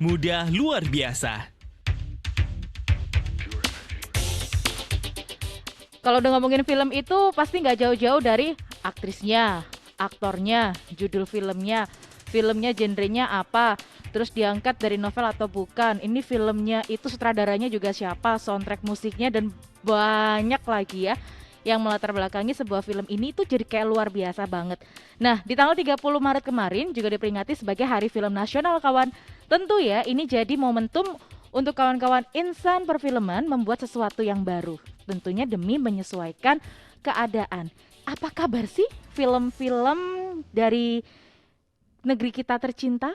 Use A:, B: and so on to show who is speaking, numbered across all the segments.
A: Mudah luar biasa.
B: Kalau udah ngomongin film itu pasti nggak jauh-jauh dari aktrisnya, aktornya, judul filmnya genrenya apa, terus diangkat dari novel atau bukan, ini filmnya itu sutradaranya juga siapa, soundtrack musiknya dan banyak lagi ya yang melatar belakangi sebuah film ini tuh jadi kayak luar biasa banget. Nah, di tanggal 30 Maret kemarin juga diperingati sebagai Hari Film Nasional kawan. Tentu ya, ini jadi momentum untuk kawan-kawan insan perfilman membuat sesuatu yang baru. Tentunya demi menyesuaikan keadaan. Apa kabar sih film-film dari negeri kita tercinta?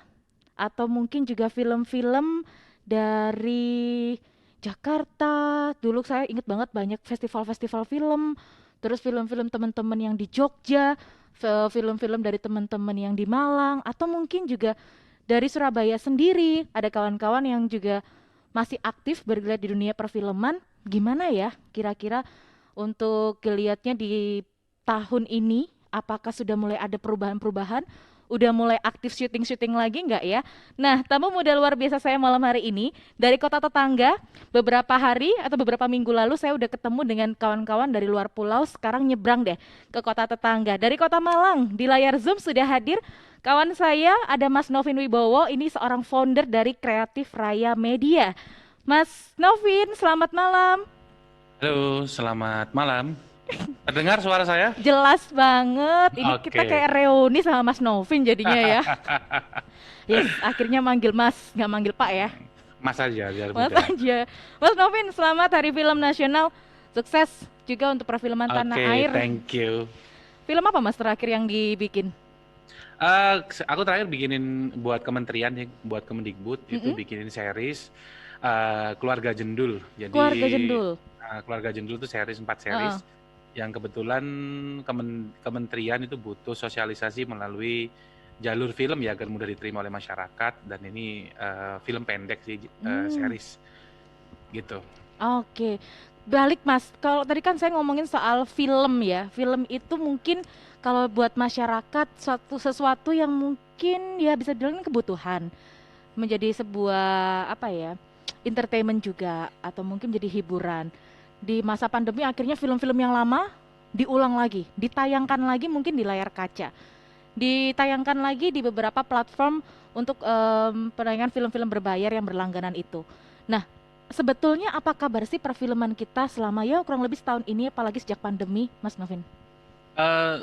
B: Atau mungkin juga film-film dari Jakarta. Dulu saya ingat banget banyak festival-festival film. Terus film-film teman-teman yang di Jogja, film-film dari teman-teman yang di Malang, atau mungkin juga dari Surabaya sendiri. Ada kawan-kawan yang juga masih aktif bergerak di dunia perfilman. Gimana ya kira-kira untuk geliatnya di tahun ini? Apakah sudah mulai ada perubahan-perubahan? Udah mulai aktif syuting-syuting lagi nggak ya? Nah, tamu muda luar biasa saya malam hari ini dari kota tetangga. Beberapa hari atau beberapa minggu lalu saya udah ketemu dengan kawan-kawan dari luar pulau. Sekarang nyebrang deh ke kota tetangga. Dari kota Malang, di layar Zoom sudah hadir kawan saya ada Mas Novin Wibowo. Ini seorang founder dari Kreatif Raya Media. Mas Novin, selamat malam.
C: Halo, selamat malam. Terdengar suara saya?
B: Jelas banget. Ini kita
C: Oke.
B: kayak reuni sama Mas Novin jadinya ya. Yes, akhirnya manggil Mas, nggak manggil Pak ya.
C: Mas aja, biar
B: Mas
C: mudah.
B: aja. Mas Novin, selamat Hari Film Nasional. Sukses juga untuk perfilman tanah
C: Oke,
B: air.
C: thank you.
B: Film apa Mas terakhir yang dibikin?
C: Aku terakhir bikinin buat kementerian, ya, buat Kemendikbud, itu
B: Mm-mm.
C: bikinin series Keluarga Jendul. Jadi
B: Keluarga Jendul.
C: Keluarga Jendul itu series, 4
B: Heeh.
C: series, yang kebetulan kementerian itu butuh sosialisasi melalui jalur film ya agar mudah diterima oleh masyarakat, dan ini film pendek sih,
B: Hmm.
C: series gitu.
B: Oke, balik Mas. Kalau tadi kan saya ngomongin soal film ya. Film itu mungkin kalau buat masyarakat sesuatu yang mungkin ya bisa dibilang kebutuhan, menjadi sebuah apa ya, entertainment juga atau mungkin jadi hiburan. Di masa pandemi akhirnya film-film yang lama diulang lagi, ditayangkan lagi mungkin di layar kaca, ditayangkan lagi di beberapa platform untuk penayangan film-film berbayar yang berlangganan itu. Nah, sebetulnya apa kabar sih perfilman kita selama ya kurang lebih setahun ini apalagi sejak pandemi, Mas Novin?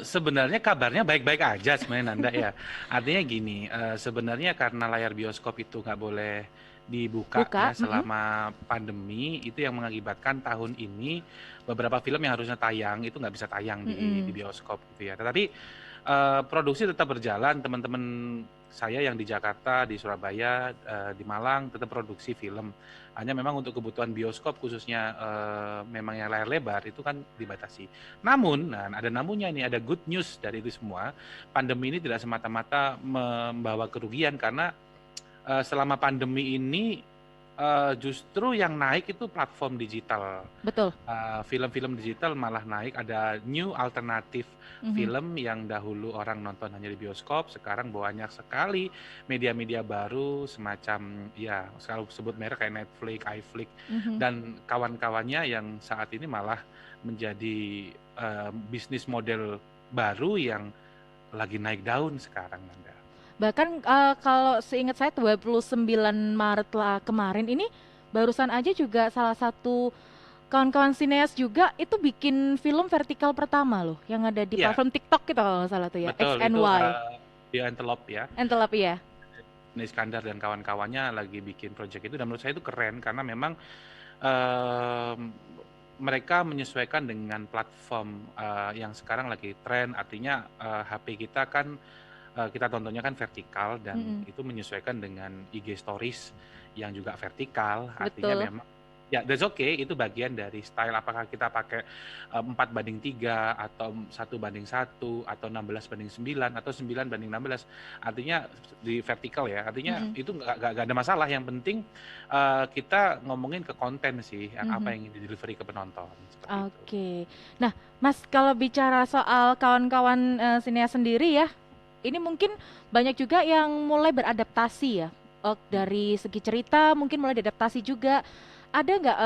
C: Sebenarnya kabarnya baik-baik aja sebenarnya Nanda ya. Artinya gini, sebenarnya karena layar bioskop itu nggak boleh dibuka
B: Buka,
C: ya selama pandemi, itu yang mengakibatkan tahun ini beberapa film yang harusnya tayang itu nggak bisa tayang di
B: mm-mm.
C: bioskop gitu ya. Tetapi produksi tetap berjalan, teman-teman saya yang di Jakarta, di Surabaya, di Malang tetap produksi film. Hanya memang untuk kebutuhan bioskop khususnya memang yang layar lebar itu kan dibatasi. Namun, nah ada namunnya ini, ada good news dari itu semua. Pandemi ini tidak semata-mata membawa kerugian karena selama pandemi ini justru yang naik itu platform digital.
B: Betul.
C: Film-film digital malah naik, ada new alternatif
B: Mhm.
C: film yang dahulu orang nonton hanya di bioskop, sekarang banyak sekali media-media baru semacam ya kalau sebut merek kayak Netflix, iFlix
B: Mhm.
C: dan kawan-kawannya yang saat ini malah menjadi bisnis model baru yang lagi naik daun sekarang, Nanda.
B: Bahkan kalau seingat saya 29 Maret lah kemarin ini barusan aja juga salah satu kawan-kawan sineas juga itu bikin film vertikal pertama loh yang ada di
C: Iya,
B: platform TikTok kita kalau nggak salah tuh ya,
C: betul itu
B: XNY.
C: The Antelope ya.
B: Entelop ya.
C: Iskandar dan kawan-kawannya lagi bikin project itu, dan menurut saya itu keren karena memang em, mereka menyesuaikan dengan platform yang sekarang lagi tren, artinya HP kita kan kita tontonnya kan vertikal dan
B: Mm-mm.
C: itu menyesuaikan dengan IG Stories yang juga vertikal, artinya
B: Betul.
C: memang ya that's okay, itu bagian dari style. Apakah kita pakai 4:3 atau 1:1 atau 16:9 atau 9:16, artinya di vertikal ya, artinya
B: Mm-mm.
C: itu nggak ada masalah. Yang penting kita ngomongin ke konten sih, yang apa
B: Mhm.
C: yang ingin di delivery ke penonton seperti itu.
B: Oke. Nah, Mas kalau bicara soal kawan-kawan sineas sendiri ya, ini mungkin banyak juga yang mulai beradaptasi ya dari segi cerita mungkin mulai diadaptasi juga. Ada nggak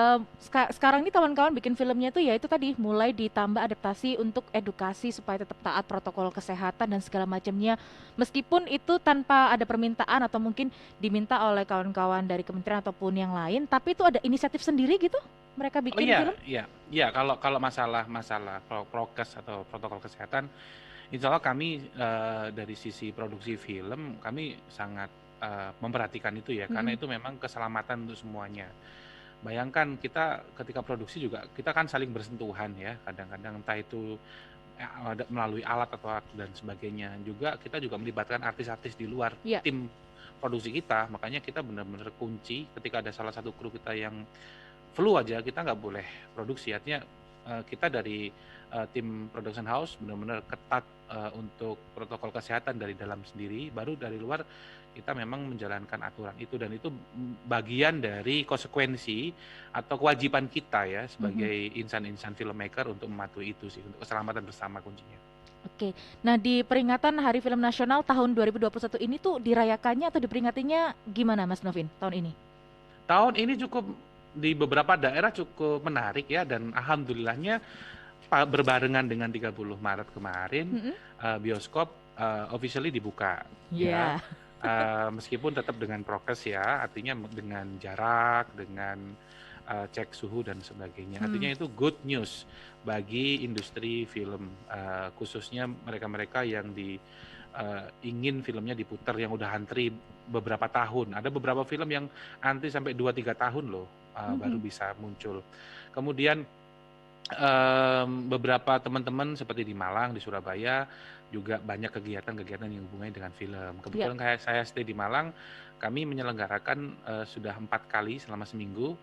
B: sekarang ini kawan-kawan bikin filmnya tuh ya itu tadi mulai ditambah adaptasi untuk edukasi supaya tetap taat protokol kesehatan dan segala macamnya. Meskipun itu tanpa ada permintaan atau mungkin diminta oleh kawan-kawan dari kementerian ataupun yang lain, tapi itu ada inisiatif sendiri gitu mereka
C: Oh
B: bikin
C: iya,
B: film.
C: iya, iya. Kalau kalau masalah prokes atau protokol kesehatan, insya Allah kami dari sisi produksi film kami sangat memperhatikan itu ya, karena
B: Mm-mm.
C: itu memang keselamatan untuk semuanya. Bayangkan kita ketika produksi juga kita kan saling bersentuhan ya, kadang-kadang entah itu melalui alat atau dan sebagainya. Juga kita juga melibatkan artis-artis di luar
B: Ya.
C: tim produksi kita, makanya kita benar-benar kunci ketika ada salah satu kru kita yang flu aja kita nggak boleh produksi. Artinya kita dari tim production house benar-benar ketat untuk protokol kesehatan dari dalam sendiri, baru dari luar kita memang menjalankan aturan itu, dan itu bagian dari konsekuensi atau kewajiban kita ya
B: Mhm.
C: sebagai insan-insan filmmaker untuk mematuhi itu sih, untuk keselamatan bersama kuncinya.
B: Oke. Nah, di peringatan Hari Film Nasional tahun 2021 ini tuh dirayakannya atau diperingatinya gimana Mas Novin tahun ini?
C: Tahun ini cukup di beberapa daerah cukup menarik ya, dan alhamdulillahnya berbarengan dengan 30 Maret kemarin
B: Mhm.
C: bioskop officially dibuka ya.
B: Ya.
C: Meskipun tetap dengan prokes ya, artinya dengan jarak, dengan cek suhu dan sebagainya.
B: Hmm.
C: Artinya itu good news bagi industri film, khususnya mereka-mereka yang ingin filmnya diputar, yang udah antri beberapa tahun. Ada beberapa film yang antri sampai 2-3 tahun loh baru
B: Mhm.
C: bisa muncul. Kemudian beberapa teman-teman seperti di Malang, di Surabaya juga banyak kegiatan-kegiatan yang hubungannya dengan film.
B: Ya.
C: Kebetulan kayak saya stay di Malang, kami menyelenggarakan sudah 4 kali selama seminggu,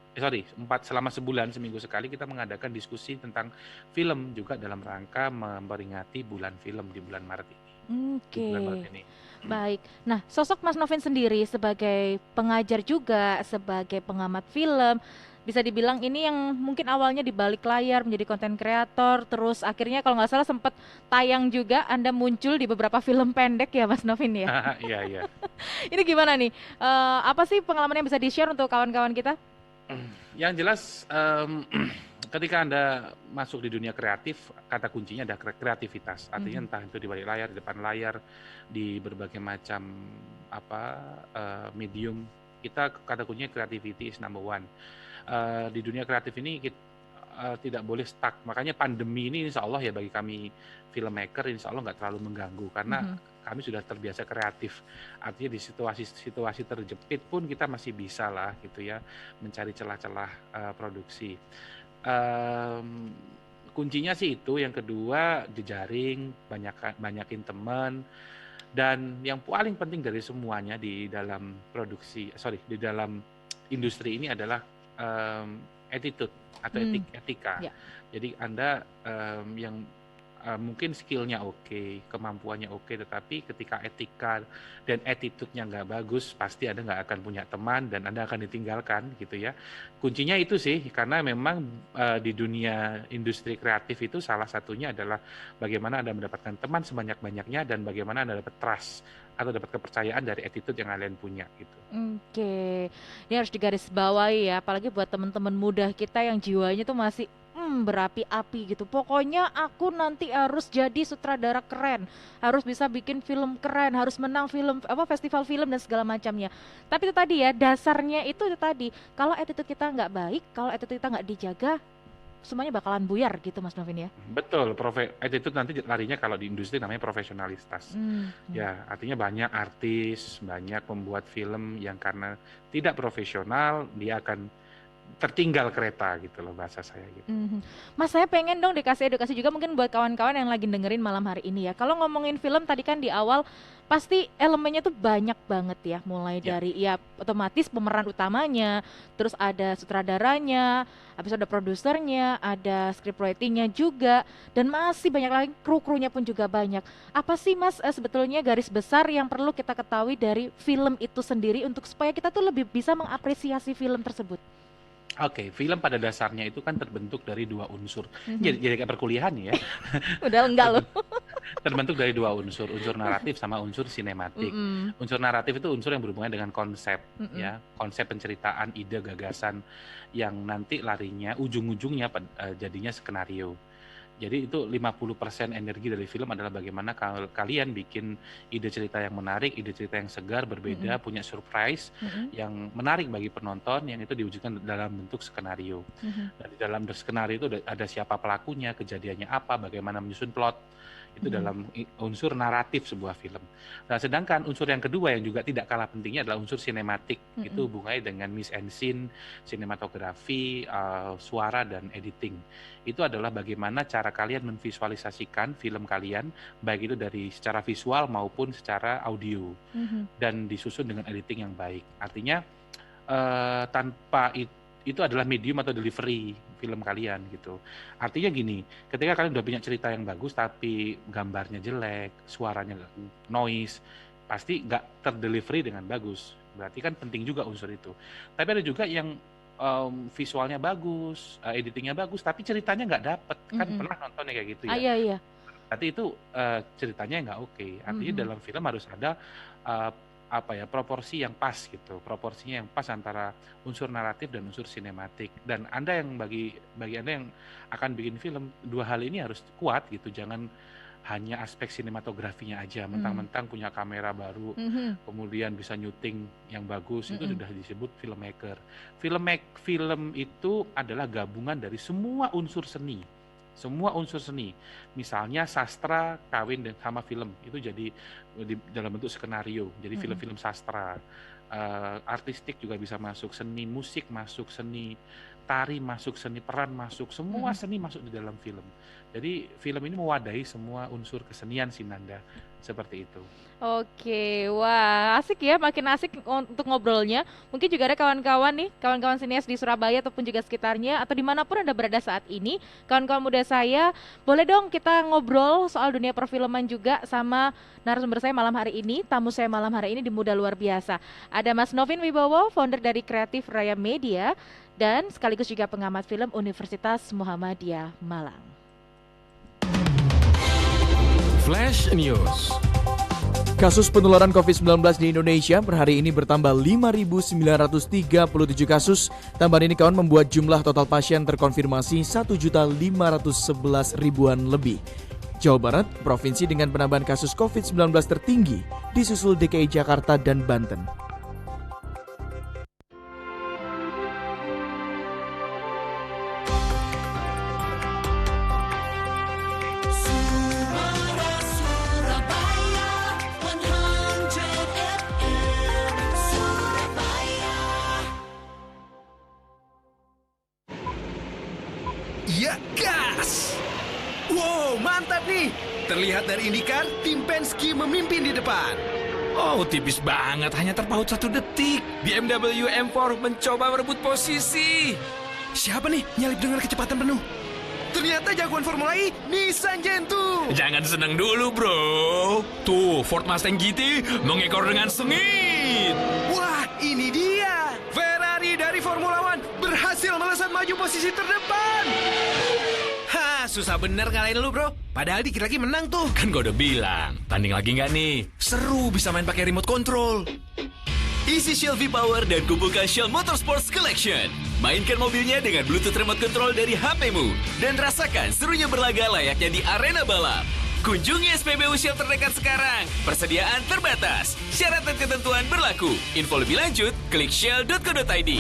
C: selama sebulan seminggu sekali kita mengadakan diskusi tentang film juga dalam rangka memperingati bulan film di bulan Maret ini. Di bulan Maret
B: Oke.
C: ini.
B: Baik. Nah, sosok Mas Novin sendiri sebagai pengajar juga, sebagai pengamat film, bisa dibilang ini yang mungkin awalnya di balik layar menjadi konten kreator, terus akhirnya kalau nggak salah sempat tayang juga, Anda muncul di beberapa film pendek ya Mas Novin ya.
C: Iya, iya.
B: Ini gimana nih? Apa sih pengalaman yang bisa di-share untuk kawan-kawan kita?
C: Yang jelas ketika Anda masuk di dunia kreatif, kata kuncinya ada kreativitas. Artinya
B: Mhm.
C: entah itu di balik layar, di depan layar, di berbagai macam medium, kita kata kuncinya creativity is number one. Di dunia kreatif ini tidak boleh stuck. Makanya pandemi ini insya Allah ya bagi kami filmmaker insya Allah nggak terlalu mengganggu, karena
B: Mhm.
C: kami sudah terbiasa kreatif. Artinya di situasi terjepit pun kita masih bisa lah gitu ya mencari celah-celah produksi. Em, Kuncinya sih itu. Yang kedua jejaring, banyakin teman, dan yang paling penting dari semuanya di dalam di dalam industri ini adalah attitude atau
B: Hmm.
C: etika.
B: Ya.
C: Jadi Anda yang mungkin skillnya oke, kemampuannya oke, tetapi ketika etika dan attitude-nya nggak bagus, pasti Anda nggak akan punya teman dan Anda akan ditinggalkan gitu ya. Kuncinya itu sih, karena memang di dunia industri kreatif itu salah satunya adalah bagaimana Anda mendapatkan teman sebanyak-banyaknya dan bagaimana Anda dapat trust atau dapat kepercayaan dari attitude yang kalian punya gitu.
B: Oke, ini harus digarisbawahi ya, apalagi buat teman-teman muda kita yang jiwanya tuh masih berapi-api gitu. Pokoknya aku nanti harus jadi sutradara keren, harus bisa bikin film keren, harus menang film apa festival film dan segala macamnya. Tapi itu tadi ya, dasarnya itu tadi. Kalau attitude kita nggak baik, kalau attitude kita nggak dijaga, semuanya bakalan buyar gitu Mas Novin ya.
C: Betul, attitude nanti larinya kalau di industri namanya profesionalitas.
B: Hmm.
C: Ya, artinya banyak artis, banyak pembuat film yang karena tidak profesional, dia akan tertinggal kereta gitu loh bahasa saya gitu.
B: Mhm. Mas, saya pengen dong dikasih edukasi juga mungkin buat kawan-kawan yang lagi dengerin malam hari ini ya. Kalau ngomongin film tadi kan di awal pasti elemennya tuh banyak banget ya. Mulai
C: Ya,
B: dari ya otomatis pemeran utamanya, terus ada sutradaranya, habis ada produsernya, ada scriptwritingnya juga, dan masih banyak lagi kru-krunya pun juga banyak. Apa sih Mas sebetulnya garis besar yang perlu kita ketahui dari film itu sendiri untuk supaya kita tuh lebih bisa mengapresiasi film tersebut?
C: Oke, film pada dasarnya itu kan terbentuk dari dua unsur.
B: Mhm.
C: Jadi kayak perkuliahan ya.
B: Udah enggak loh.
C: Terben- Terbentuk dari dua unsur naratif sama unsur sinematik.
B: Mhm,
C: Unsur naratif itu unsur yang berhubungan dengan konsep,
B: mhm,
C: ya, konsep penceritaan, ide, gagasan yang nanti larinya ujung-ujungnya jadinya skenario. Jadi itu 50% energi dari film adalah bagaimana kalian bikin ide cerita yang menarik, ide cerita yang segar,
B: mhm,
C: berbeda, punya surprise
B: mhm,
C: yang menarik bagi penonton yang itu diwujudkan dalam bentuk skenario.
B: mhm,
C: Dan di dalam skenario itu ada siapa pelakunya, kejadiannya apa, bagaimana menyusun plot. Itu
B: mhm,
C: dalam unsur naratif sebuah film. Nah, sedangkan unsur yang kedua yang juga tidak kalah pentingnya adalah unsur sinematik.
B: mhm,
C: Itu hubungannya dengan mise en scene, sinematografi, suara dan editing. Itu adalah bagaimana cara kalian memvisualisasikan film kalian, baik itu dari secara visual maupun secara audio,
B: mhm,
C: dan disusun dengan editing yang baik. Artinya tanpa itu adalah medium atau delivery film kalian gitu. Artinya gini, ketika kalian udah punya cerita yang bagus tapi gambarnya jelek, suaranya noise, pasti nggak terdelivery dengan bagus. Berarti kan penting juga unsur itu. Tapi ada juga yang visualnya bagus, editingnya bagus, tapi ceritanya nggak dapet. Kan
B: mhm.
C: pernah nonton ya kayak gitu
B: Ah,
C: ya.
B: iya iya.
C: Berarti itu ceritanya nggak oke. Artinya
B: Mhm,
C: dalam film harus ada uh, apa ya, proporsi yang pas gitu, proporsinya yang pas antara unsur naratif dan unsur sinematik. Dan Anda yang bagi Anda yang akan bikin film, dua hal ini harus kuat gitu. Jangan hanya aspek sinematografinya aja,
B: mhm,
C: mentang-mentang punya kamera baru,
B: mhm,
C: kemudian bisa nyuting yang bagus, itu
B: mhm,
C: sudah disebut filmmaker. Film itu adalah gabungan dari semua unsur seni. Semua unsur seni. Misalnya sastra kawin sama film, itu jadi dalam bentuk skenario, jadi
B: mhm,
C: film-film sastra. Artistik juga bisa masuk, seni musik masuk, seni tari masuk, seni peran masuk, semua
B: mhm.
C: seni masuk di dalam film. Jadi film ini mewadahi semua unsur kesenian Sinanda, seperti itu.
B: Oke, wah asik ya, makin asik untuk ngobrolnya. Mungkin juga ada kawan-kawan nih, kawan-kawan sinias di Surabaya ataupun juga sekitarnya atau dimanapun Anda berada saat ini, kawan-kawan muda saya, boleh dong kita ngobrol soal dunia perfilman juga sama narasumber saya malam hari ini, tamu saya malam hari ini di Muda Luar Biasa. Ada Mas Novin Wibowo, founder dari Kreatif Raya Media dan sekaligus juga pengamat film Universitas Muhammadiyah Malang.
D: Flash News.
E: Kasus penularan COVID-19 di Indonesia per hari ini bertambah 5.937 kasus. Tambahan ini kawan membuat jumlah total pasien terkonfirmasi 1.511.000-an lebih. Jawa Barat, provinsi dengan penambahan kasus COVID-19 tertinggi, disusul DKI Jakarta dan Banten.
D: Ya gas! Wow, mantap nih! Terlihat dari IndyCar, tim Penske memimpin di depan. Oh, tipis banget, hanya terpaut 1 detik. BMW M4 mencoba merebut posisi. Siapa nih nyalip dengan kecepatan penuh? Ternyata jagoan Formula E, Nissan Gen2. Jangan senang dulu, bro. Tuh, Ford Mustang GT mengekor dengan sengit. Wah, ini dia. Ferrari dari Formula One berhasil melesat maju posisi terdepan. Hah, susah bener ngalahin lu, bro. Padahal dikit lagi menang tuh. Kan gue udah bilang, tanding lagi nggak nih? Seru bisa main pakai remote control.
F: Isi Shell V-Power dan kumpulkan Shell Motorsports Collection. Mainkan mobilnya dengan Bluetooth Remote Control dari HP-mu. Dan rasakan serunya berlaga layaknya di arena balap. Kunjungi SPBU Shell terdekat sekarang. Persediaan terbatas. Syarat dan ketentuan berlaku. Info lebih lanjut, klik shell.co.id.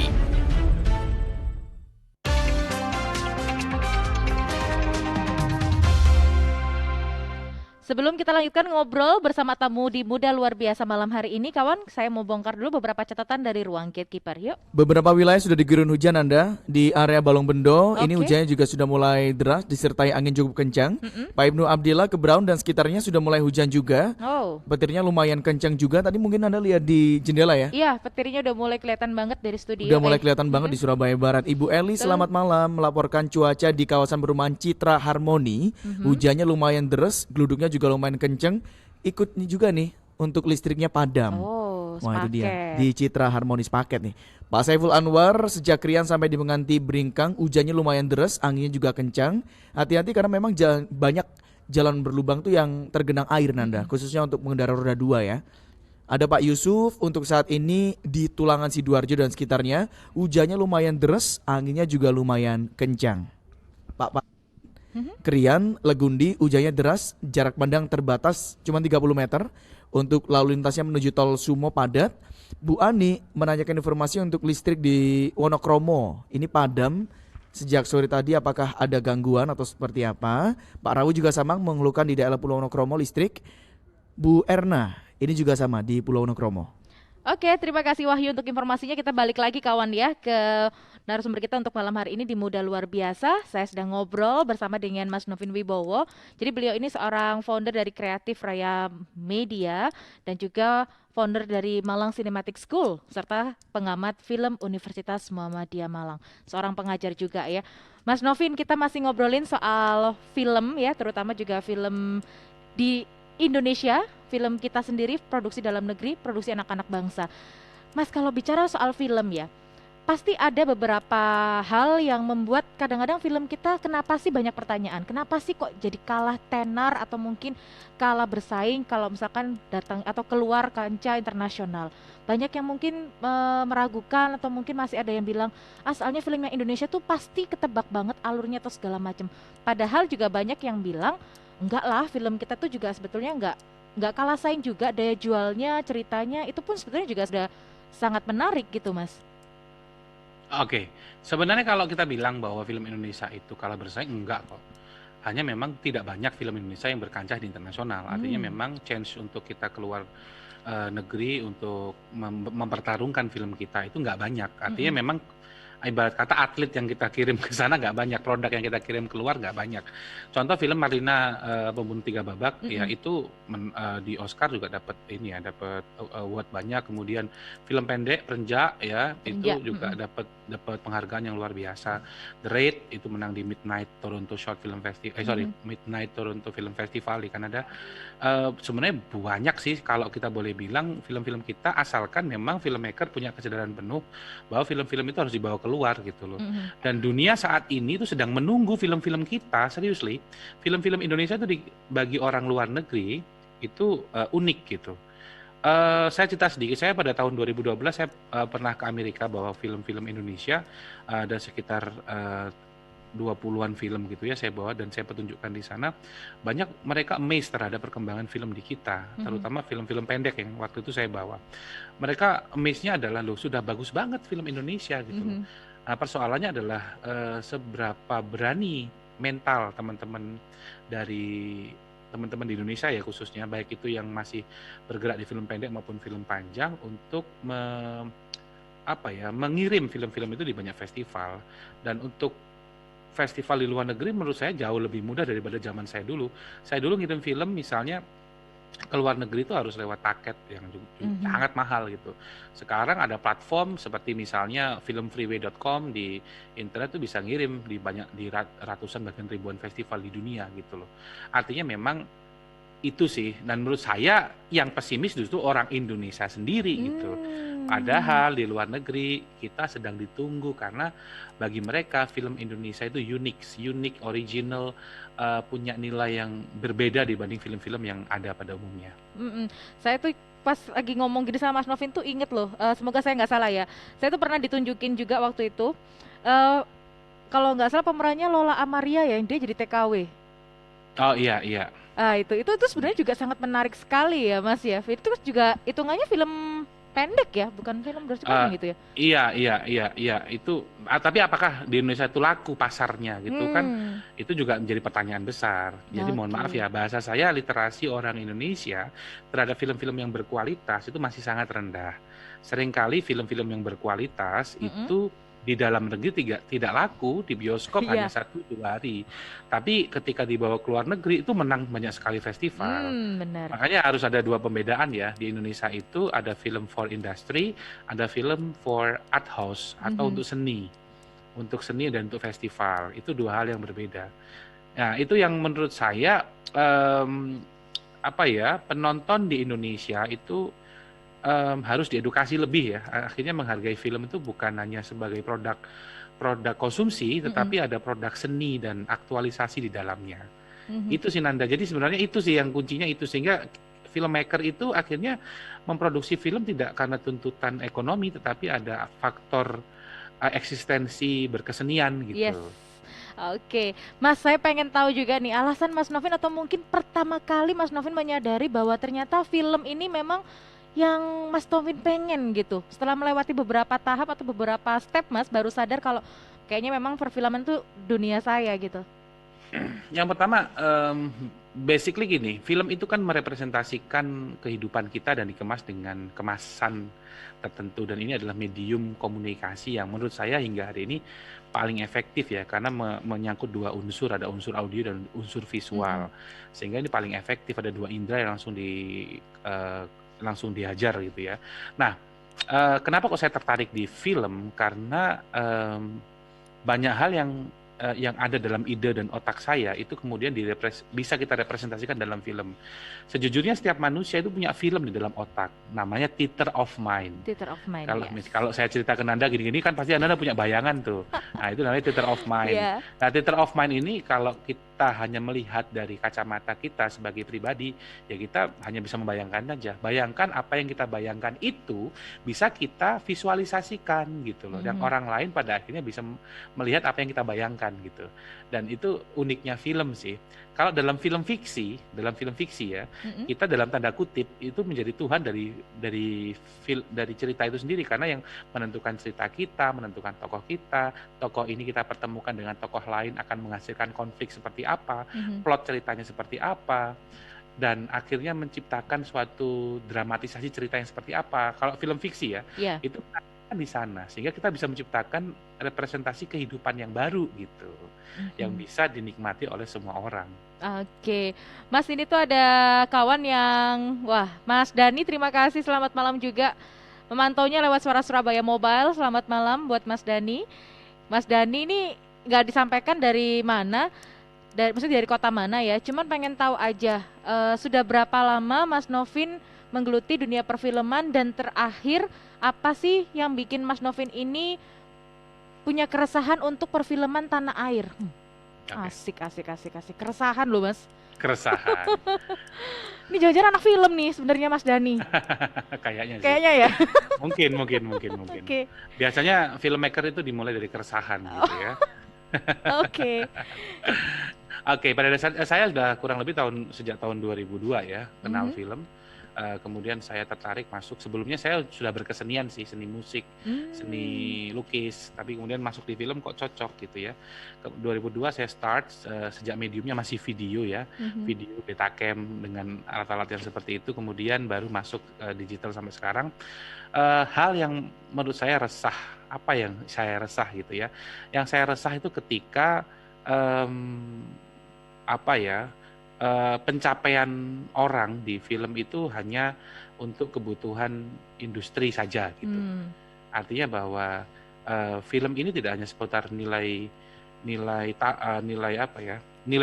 B: Sebelum kita lanjutkan ngobrol bersama tamu di Muda Luar Biasa malam hari ini, kawan, saya mau bongkar dulu beberapa catatan dari ruang gatekeeper. Yuk.
E: Beberapa wilayah sudah diguyur hujan Anda. Di area Balong Bendo, ini
B: Oke.
E: hujannya juga sudah mulai deras, disertai angin cukup kencang. Pak Ibnu Abdillah ke Braun dan sekitarnya sudah mulai hujan juga.
B: Oh,
E: Petirnya lumayan kencang juga. Tadi mungkin Anda lihat di jendela ya.
B: iya, petirnya udah mulai kelihatan banget dari studio.
E: Udah mulai kelihatan banget di Surabaya Barat. Ibu Eli, selamat malam. Melaporkan cuaca di kawasan perumahan Citra Harmoni. Hujannya lumayan deras, geluduknya juga lumayan kencang. Ikut nih juga nih untuk listriknya padam.
B: Oh,
E: Wah itu dia,
B: sepaket.
E: di Citra Harmonis paket nih. Pak Saiful Anwar, sejak Rian sampai di Menganti Bringkang, hujannya lumayan deras, anginnya juga kencang. Hati-hati karena memang banyak jalan berlubang tuh yang tergenang air Nanda, khususnya untuk pengendara roda 2 ya. Ada Pak Yusuf, untuk saat ini di Tulangan Sidoarjo dan sekitarnya, hujannya lumayan deras, anginnya juga lumayan kencang. Pak Krian, Legundi, hujannya deras, jarak pandang terbatas cuma 30 meter. Untuk lalu lintasnya menuju tol Sumo padat. Bu Ani menanyakan informasi untuk listrik di Wonokromo. Ini padam sejak sore tadi, apakah ada gangguan atau seperti apa? Pak Rawu juga sama mengeluhkan di daerah Pulau Wonokromo listrik. Bu Erna, ini juga sama di Pulau Wonokromo.
B: Oke, terima kasih Wahyu untuk informasinya. Kita balik lagi kawan ya ke narasumber kita untuk malam hari ini di Muda Luar Biasa. Saya sedang ngobrol bersama dengan Mas Novin Wibowo. Jadi beliau ini seorang founder dari Kreatif Raya Media dan juga founder dari Malang Cinematic School serta pengamat film Universitas Muhammadiyah Malang. Seorang pengajar juga ya. Mas Novin, kita masih ngobrolin soal film ya, terutama juga film di Indonesia, film kita sendiri, produksi dalam negeri, produksi anak-anak bangsa. Mas, kalau bicara soal film ya, pasti ada beberapa hal yang membuat kadang-kadang film kita kenapa sih banyak pertanyaan, kenapa sih kok jadi kalah tenar atau mungkin kalah bersaing kalau misalkan datang atau keluar kancah internasional. Banyak yang mungkin meragukan atau mungkin masih ada yang bilang soalnya film yang Indonesia tuh pasti ketebak banget alurnya atau segala macam. Padahal juga banyak yang bilang enggak lah, film kita tuh juga sebetulnya enggak kalah saing juga, daya jualnya, ceritanya itu pun sebetulnya juga sudah sangat menarik gitu Mas.
C: Oke, sebenarnya kalau kita bilang bahwa film Indonesia itu kalah bersaing, enggak kok. Hanya memang tidak banyak film Indonesia yang berkancah di internasional. Artinya memang chance untuk kita keluar negeri untuk mempertarungkan film kita itu nggak banyak. Artinya memang ibarat kata atlet yang kita kirim ke sana nggak banyak, produk yang kita kirim keluar nggak banyak. Contoh film Marlina Pembunuh Tiga Babak, ya itu di Oscar juga dapat ini ya, dapat award banyak. Kemudian film pendek Perenjak ya itu juga dapat penghargaan yang luar biasa. The Raid itu menang di Midnight Toronto Short Film Festival, Midnight Toronto Film Festival di Kanada. Sebenarnya banyak sih kalau kita boleh bilang film-film kita, asalkan memang filmmaker punya kesadaran penuh bahwa film-film itu harus dibawa keluar gitu loh. Dan dunia saat ini tuh sedang menunggu film-film kita, seriously. Film-film Indonesia itu bagi orang luar negeri itu unik gitu. Saya cerita sedikit, saya pada tahun 2012 saya pernah ke Amerika bawa film-film Indonesia, ada sekitar 20-an film gitu ya saya bawa dan saya pertunjukkan di sana. Banyak mereka amazed terhadap perkembangan film di kita, terutama film-film pendek yang waktu itu saya bawa. Mereka amazed-nya adalah loh sudah bagus banget film Indonesia gitu loh. Nah, persoalannya adalah seberapa berani mental teman-teman di Indonesia ya khususnya, baik itu yang masih bergerak di film pendek maupun film panjang untuk mengirim film-film itu di banyak festival. Dan untuk festival di luar negeri menurut saya jauh lebih mudah daripada zaman saya dulu. Saya dulu ngirim film misalnya ke luar negeri itu harus lewat paket yang sangat mahal gitu. Sekarang ada platform seperti misalnya filmfreeway.com di internet tuh bisa ngirim di ratusan bahkan ribuan festival di dunia gitu loh. Artinya memang itu sih, dan menurut saya yang pesimis justru orang Indonesia sendiri gitu. Padahal di luar negeri kita sedang ditunggu karena bagi mereka film Indonesia itu unik, original, punya nilai yang berbeda dibanding film-film yang ada pada umumnya.
B: Saya tuh pas lagi ngomong gini sama Mas Novin tuh inget loh, semoga saya nggak salah ya. Saya tuh pernah ditunjukin juga waktu itu, kalau nggak salah pemerannya Lola Amaria ya, yang dia jadi TKW.
C: Oh iya.
B: Itu sebenarnya juga sangat menarik sekali ya Mas ya. Itu juga hitungannya film pendek ya, bukan film durasi panjang gitu ya.
C: Iya itu. Tapi apakah di Indonesia itu laku pasarnya gitu kan? Itu juga menjadi pertanyaan besar. Jadi mohon maaf ya, bahasa saya literasi orang Indonesia terhadap film-film yang berkualitas itu masih sangat rendah. Seringkali film-film yang berkualitas itu di dalam negeri tidak laku di bioskop hanya 1-2 hari. Tapi ketika dibawa ke luar negeri itu menang banyak sekali festival.
B: Benar.
C: Makanya harus ada dua pembedaan ya. Di Indonesia itu ada film for industry, ada film for art house atau untuk seni. Untuk seni dan untuk festival. Itu dua hal yang berbeda. Nah, itu yang menurut saya penonton di Indonesia itu harus diedukasi lebih ya. Akhirnya menghargai film itu bukan hanya sebagai produk konsumsi, tetapi ada produk seni dan aktualisasi di dalamnya. Itu sih Nanda. Jadi sebenarnya itu sih yang kuncinya itu, sehingga filmmaker itu akhirnya memproduksi film tidak karena tuntutan ekonomi, tetapi ada faktor eksistensi berkesenian gitu.
B: Yes. Oke, Mas, saya pengen tahu juga nih alasan Mas Novin, atau mungkin pertama kali Mas Novin menyadari bahwa ternyata film ini memang yang Mas Novin pengen gitu. Setelah melewati beberapa tahap atau beberapa step, Mas baru sadar kalau kayaknya memang perfilman itu dunia saya gitu.
C: Yang pertama, basically gini, film itu kan merepresentasikan kehidupan kita dan dikemas dengan kemasan tertentu, dan ini adalah medium komunikasi yang menurut saya hingga hari ini paling efektif ya, karena menyangkut dua unsur, ada unsur audio dan unsur visual, sehingga ini paling efektif, ada dua indera yang langsung dihajar gitu ya. Nah, kenapa kok saya tertarik di film? Karena banyak hal yang ada dalam ide dan otak saya itu kemudian bisa kita representasikan dalam film. Sejujurnya setiap manusia itu punya film di dalam otak, namanya theater of mind.
B: Theater of mind.
C: Kalau saya cerita ke Nanda gini-gini kan pasti Nanda punya bayangan tuh. Nah, itu namanya theater of mind. Nah, theater of mind ini kalau kita hanya melihat dari kacamata kita sebagai pribadi, ya kita hanya bisa membayangkan aja. Bayangkan apa yang kita bayangkan itu bisa kita visualisasikan gitu loh. Dan orang lain pada akhirnya bisa melihat apa yang kita bayangkan gitu. Dan itu uniknya film sih. Kalau dalam film fiksi ya, kita dalam tanda kutip itu menjadi Tuhan dari cerita itu sendiri, karena yang menentukan cerita kita, menentukan tokoh kita, tokoh ini kita pertemukan dengan tokoh lain akan menghasilkan konflik seperti apa, plot ceritanya seperti apa, dan akhirnya menciptakan suatu dramatisasi cerita yang seperti apa. Kalau film fiksi ya, itu kan di sana, sehingga kita bisa menciptakan representasi kehidupan yang baru gitu, yang bisa dinikmati oleh semua orang.
B: Oke, Mas, ini tuh ada kawan yang, Mas Dani, terima kasih, selamat malam juga. Memantaunya lewat Suara Surabaya Mobile, selamat malam buat Mas Dani. Mas Dani ini nggak disampaikan dari mana, maksudnya dari kota mana ya, cuman pengen tahu aja, sudah berapa lama Mas Novin menggeluti dunia perfilman, dan terakhir apa sih yang bikin Mas Novin ini punya keresahan untuk perfilman tanah air? Asik. Keresahan loh, Mas.
C: Keresahan.
B: Ini jangan-jangan anak film nih sebenarnya Mas Dani. Kayaknya ya.
C: Mungkin.
B: Oke.
C: Biasanya filmmaker itu dimulai dari keresahan gitu ya.
B: Oke.
C: Oke, pada dasarnya saya sudah kurang lebih sejak tahun 2002 ya kenal film. Kemudian saya tertarik masuk. Sebelumnya saya sudah berkesenian sih, seni musik, seni lukis, tapi kemudian masuk di film kok cocok gitu ya. 2002 saya start, sejak mediumnya masih video ya, video Betacam dengan alat-alat yang seperti itu, kemudian baru masuk digital sampai sekarang. Hal yang menurut saya resah, apa yang saya resah gitu ya, yang saya resah itu ketika pencapaian orang di film itu hanya untuk kebutuhan industri saja gitu. Artinya bahwa film ini tidak hanya seputar nilai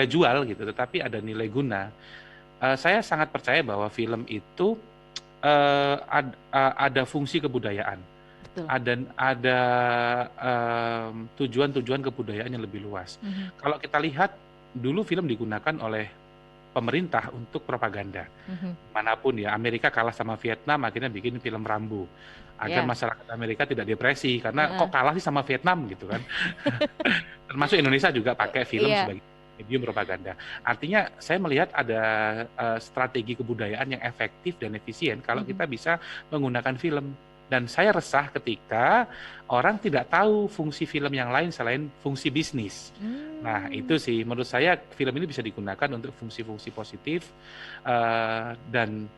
C: jual gitu, tetapi ada nilai guna. Saya sangat percaya bahwa film itu ada fungsi kebudayaan.
B: Betul.
C: Ada tujuan kebudayaan yang lebih luas. Kalau kita lihat dulu film digunakan oleh pemerintah untuk propaganda. Manapun ya, Amerika kalah sama Vietnam, akhirnya bikin film Rambo agar masyarakat Amerika tidak depresi karena kok kalah sih sama Vietnam gitu kan. Termasuk Indonesia juga pakai film sebagai medium propaganda. Artinya saya melihat ada strategi kebudayaan yang efektif dan efisien kalau kita bisa menggunakan film. Dan saya resah ketika orang tidak tahu fungsi film yang lain selain fungsi bisnis. Nah, itu sih menurut saya film ini bisa digunakan untuk fungsi-fungsi positif, dan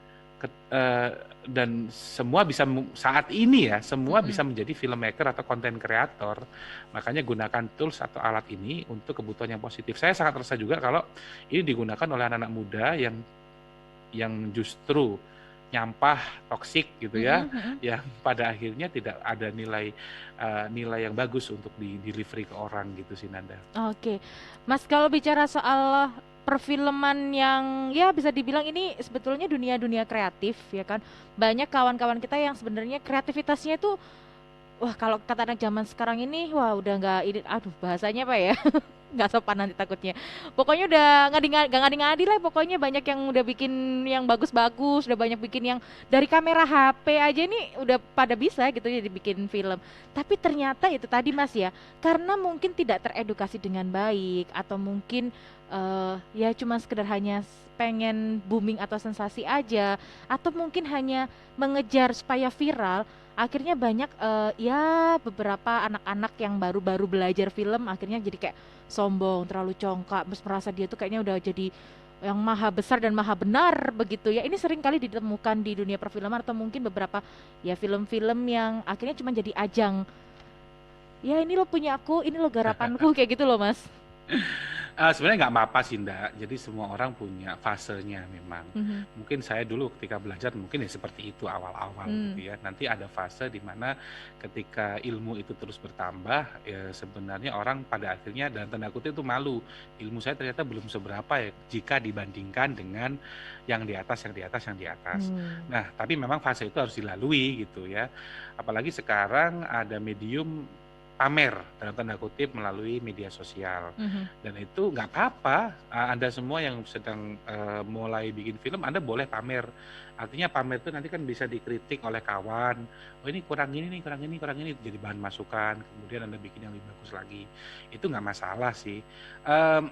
C: semua bisa saat ini ya, semua bisa menjadi filmmaker atau content creator. Makanya gunakan tools atau alat ini untuk kebutuhan yang positif. Saya sangat resah juga kalau ini digunakan oleh anak-anak muda yang justru nyampah, toksik gitu ya,
B: Mhm.
C: yang pada akhirnya tidak ada nilai yang bagus untuk di-delivery ke orang gitu sih Nanda.
B: Oke, Mas kalau bicara soal perfilman yang ya bisa dibilang ini sebetulnya dunia-dunia kreatif ya kan, banyak kawan-kawan kita yang sebenarnya kreativitasnya itu, wah kalau kata anak zaman sekarang ini, wah udah nggak ini, aduh bahasanya apa ya, nggak sopan nanti takutnya. Pokoknya udah nggak ngadi-ngadi lah, pokoknya banyak yang udah bikin yang bagus-bagus, udah banyak bikin yang dari kamera HP aja ini udah pada bisa gitu ya dibikin film. Tapi ternyata itu tadi Mas ya, karena mungkin tidak teredukasi dengan baik atau mungkin ya cuma sekedar hanya pengen booming atau sensasi aja atau mungkin hanya mengejar supaya viral. Akhirnya banyak ya beberapa anak-anak yang baru-baru belajar film akhirnya jadi kayak sombong, terlalu congkak, terus merasa dia tuh kayaknya udah jadi yang maha besar dan maha benar begitu ya. Ini sering kali ditemukan di dunia perfilman atau mungkin beberapa ya film-film yang akhirnya cuma jadi ajang. Ya ini lo punya aku, ini lo garapanku kayak gitu loh Mas.
C: Sebenarnya nggak apa-apa sih Ndak, jadi semua orang punya fasenya memang.
B: Mhm.
C: Mungkin saya dulu ketika belajar mungkin ya seperti itu awal-awal
B: Hmm.
C: gitu ya. Nanti ada fase di mana ketika ilmu itu terus bertambah, ya sebenarnya orang pada akhirnya dalam tanda kutip itu malu. Ilmu saya ternyata belum seberapa ya jika dibandingkan dengan yang di atas, yang di atas, yang di atas.
B: Hmm.
C: Nah, tapi memang fase itu harus dilalui gitu ya. Apalagi sekarang ada medium pamer dalam tanda kutip melalui media sosial.
B: Mhm.
C: Dan itu nggak apa-apa, Anda semua yang sedang mulai bikin film, Anda boleh pamer. Artinya pamer itu nanti kan bisa dikritik oleh kawan, oh ini kurang ini nih, kurang ini, kurang ini, jadi bahan masukan, kemudian Anda bikin yang lebih bagus lagi. Itu nggak masalah sih. Em,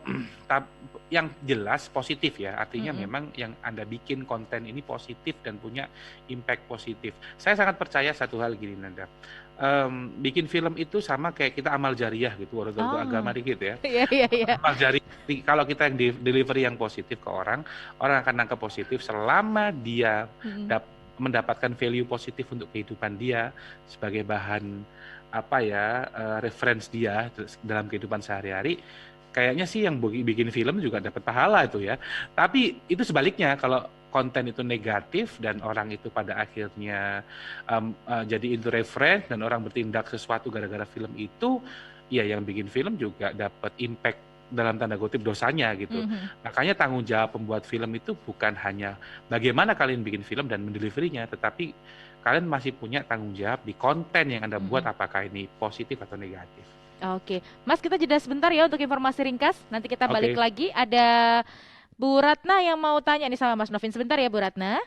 C: yang jelas positif ya, artinya
B: Mm-mm.
C: memang yang Anda bikin konten ini positif dan punya impact positif. Saya sangat percaya satu hal gini Nanda, bikin film itu sama kayak kita amal jariah gitu,
B: Oh,
C: agak agama dikit ya.
B: iya iya iya.
C: Amal jariah, kalau kita yang delivery yang positif ke orang, orang akan nangkep positif selama dia
B: Mm-mm.
C: mendapatkan value positif untuk kehidupan dia sebagai bahan apa ya, reference dia dalam kehidupan sehari-hari. Kayaknya sih yang bikin film juga dapat pahala itu ya. Tapi itu sebaliknya, kalau konten itu negatif dan orang itu pada akhirnya jadi into reference dan orang bertindak sesuatu gara-gara film itu, ya yang bikin film juga dapat impact dalam tanda kutip dosanya gitu.
B: Mhm.
C: Makanya tanggung jawab pembuat film itu bukan hanya bagaimana kalian bikin film dan mendeliverinya, tetapi kalian masih punya tanggung jawab di konten yang Anda buat,
B: Mhm.
C: apakah ini positif atau negatif.
B: Oke, Mas kita jeda sebentar ya untuk informasi ringkas. Nanti kita balik
C: Oke.
B: lagi. Ada Bu Ratna yang mau tanya nih sama Mas Novin. Sebentar ya Bu Ratna.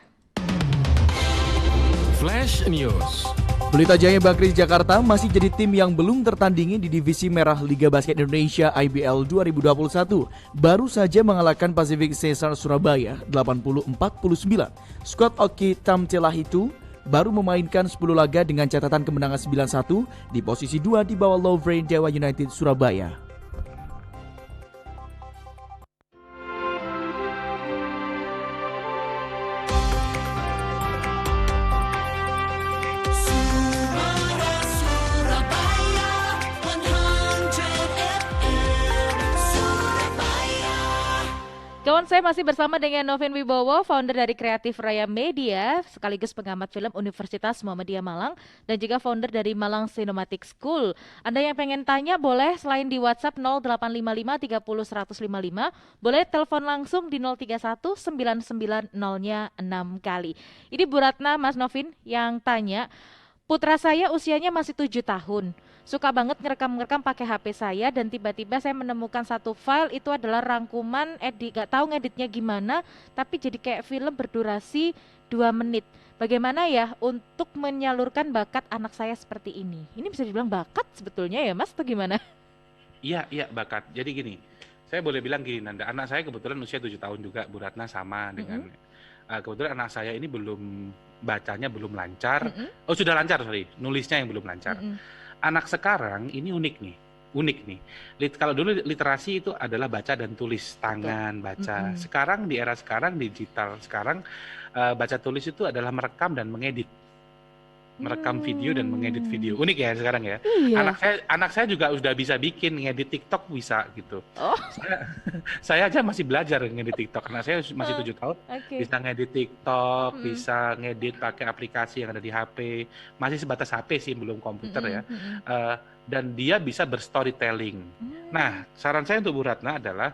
D: Flash News.
E: Pelita Jaya Bakri Jakarta masih jadi tim yang belum tertandingi di divisi merah Liga Basket Indonesia IBL 2021. Baru saja mengalahkan Pacific Caesar Surabaya 80-49. Skuad Oki Tamcelah itu baru memainkan 10 laga dengan catatan kemenangan 9-1 di posisi 2 di bawah Lovre Dewa United Surabaya.
B: Kawan saya masih bersama dengan Novin Wibowo, founder dari Kreatif Raya Media, sekaligus pengamat film Universitas Muhammadiyah Malang, dan juga founder dari Malang Cinematic School. Anda yang pengen tanya boleh selain di WhatsApp 0855 30 155, boleh telepon langsung di 031 990-nya 6 kali. Ini Bu Ratna, Mas Novin yang tanya, putra saya usianya masih 7 tahun. Suka banget ngerekam-ngerekam pakai HP saya dan tiba-tiba saya menemukan satu file itu adalah rangkuman edit, gak tahu ngeditnya gimana, tapi jadi kayak film berdurasi 2 menit. Bagaimana ya untuk menyalurkan bakat anak saya seperti ini? Ini bisa dibilang bakat sebetulnya ya Mas atau gimana?
C: Iya, iya bakat. Jadi gini, saya boleh bilang gini Nanda, anak saya kebetulan usia 7 tahun juga, Bu Ratna sama dengan kebetulan anak saya ini belum bacanya belum lancar.
B: Mm-mm.
C: Oh, sudah lancar, sorry. Nulisnya yang belum lancar.
B: Mm-mm.
C: Anak sekarang ini unik nih. Kalau dulu literasi itu adalah baca dan tulis, tangan baca.
B: Mm-mm.
C: Sekarang di era sekarang digital sekarang, baca tulis itu adalah merekam dan mengedit. merekam video dan mengedit video. Unik ya sekarang ya.
B: Iya.
C: Anak saya juga udah bisa bikin ngedit TikTok bisa gitu.
B: Oh.
C: Saya aja masih belajar ngedit TikTok. Anak saya masih 7 tahun,
B: Oke.
C: bisa ngedit TikTok, bisa ngedit pakai aplikasi yang ada di HP. Masih sebatas HP sih, belum komputer ya. Dan dia bisa berstorytelling. Nah, saran saya untuk Bu Ratna adalah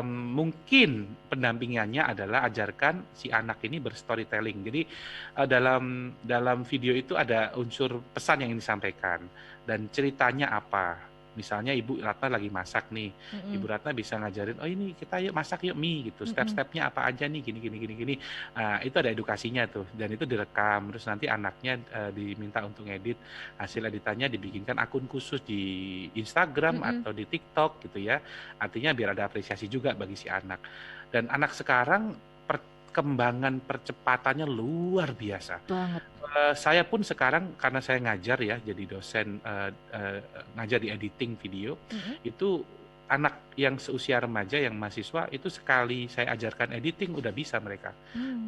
C: mungkin pendampingannya adalah ajarkan si anak ini berstorytelling. Jadi dalam video itu ada unsur pesan yang ingin disampaikan dan ceritanya apa. Misalnya Ibu Ratna lagi masak nih, Ibu Ratna bisa ngajarin, oh ini kita yuk masak yuk mie gitu, step-stepnya apa aja nih, gini. Itu ada edukasinya tuh, dan itu direkam, terus nanti anaknya diminta untuk ngedit, hasil editannya dibikinkan akun khusus di Instagram atau di TikTok gitu ya, artinya biar ada apresiasi juga bagi si anak. Dan anak sekarang perkembangan percepatannya luar biasa.
B: Banget.
C: Saya pun sekarang karena saya ngajar ya, jadi dosen ngajar di editing video, itu anak yang seusia remaja yang mahasiswa itu sekali saya ajarkan editing udah bisa mereka.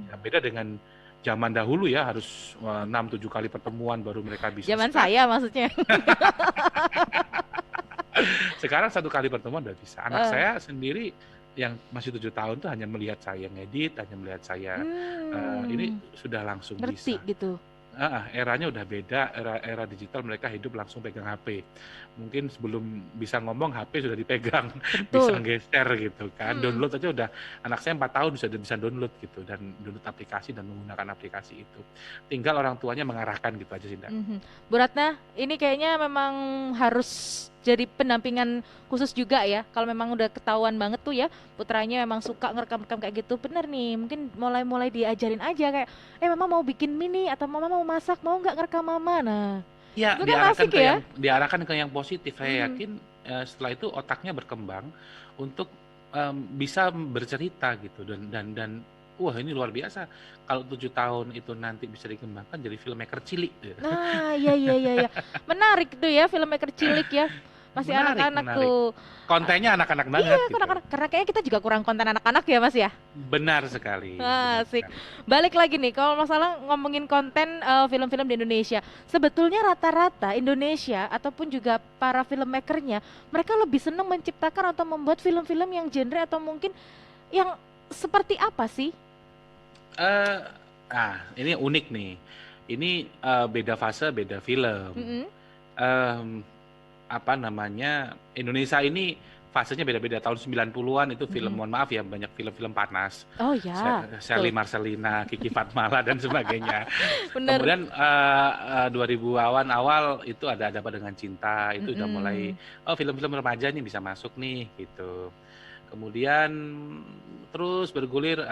C: Ya, beda dengan zaman dahulu ya harus 6-7 kali pertemuan baru mereka bisa.
B: Zaman saya maksudnya.
C: Sekarang 1 kali pertemuan udah bisa. Anak saya sendiri yang masih 7 tahun tuh hanya melihat saya ngedit, hanya melihat saya ini sudah langsung
B: Ngerti
C: bisa.
B: gitu.
C: Eranya udah beda, era digital mereka hidup langsung pegang HP. Mungkin sebelum bisa ngomong HP sudah dipegang, bisa
B: Betul.
C: geser gitu kan. Download aja udah, anak saya 4 tahun sudah bisa download gitu dan download aplikasi dan menggunakan aplikasi itu. Tinggal orang tuanya mengarahkan gitu aja sih, Nda.
B: Bu Ratna, ini kayaknya memang harus jadi pendampingan khusus juga ya. Kalau memang udah ketahuan banget tuh ya, putranya memang suka ngerekam-rekam kayak gitu, bener nih. Mungkin mulai diajarin aja kayak, mama mau bikin mini atau mama mau masak, mau nggak ngerekam mama? Nah,
C: Ya,
B: itu kan asik ya.
C: diarahkan ke yang positif. Saya yakin setelah itu otaknya berkembang untuk bisa bercerita gitu dan wah ini luar biasa. Kalau 7 tahun itu nanti bisa dikembangkan jadi filmmaker cilik.
B: Nah, iya. Menarik tuh ya filmmaker cilik ya. Masih
C: Menarik,
B: anak-anak
C: menarik.
B: tuh.
C: Kontennya anak-anak banget
B: Iya,
C: gitu.
B: anak-anak. Karena kayaknya kita juga kurang konten anak-anak ya, Mas ya.
C: Benar sekali.
B: Wah,
C: benar
B: asik.
C: sekali.
B: Balik lagi nih, kalau masalah ngomongin konten film-film di Indonesia, sebetulnya rata-rata Indonesia ataupun juga para filmmakernya, mereka lebih senang menciptakan atau membuat film-film yang genre atau mungkin yang seperti apa sih?
C: Ini unik nih. Ini beda fase, beda film. Apa namanya, Indonesia ini fasenya beda-beda. Tahun 90-an itu film, mohon maaf ya, banyak film-film panas.
B: Oh ya,
C: Sally Marcelina, Kiki Fatmala dan sebagainya.
B: bener.
C: Kemudian 2000-an awal itu ada apa dengan cinta, itu udah mulai film-film remaja nih bisa masuk nih gitu. Kemudian terus bergulir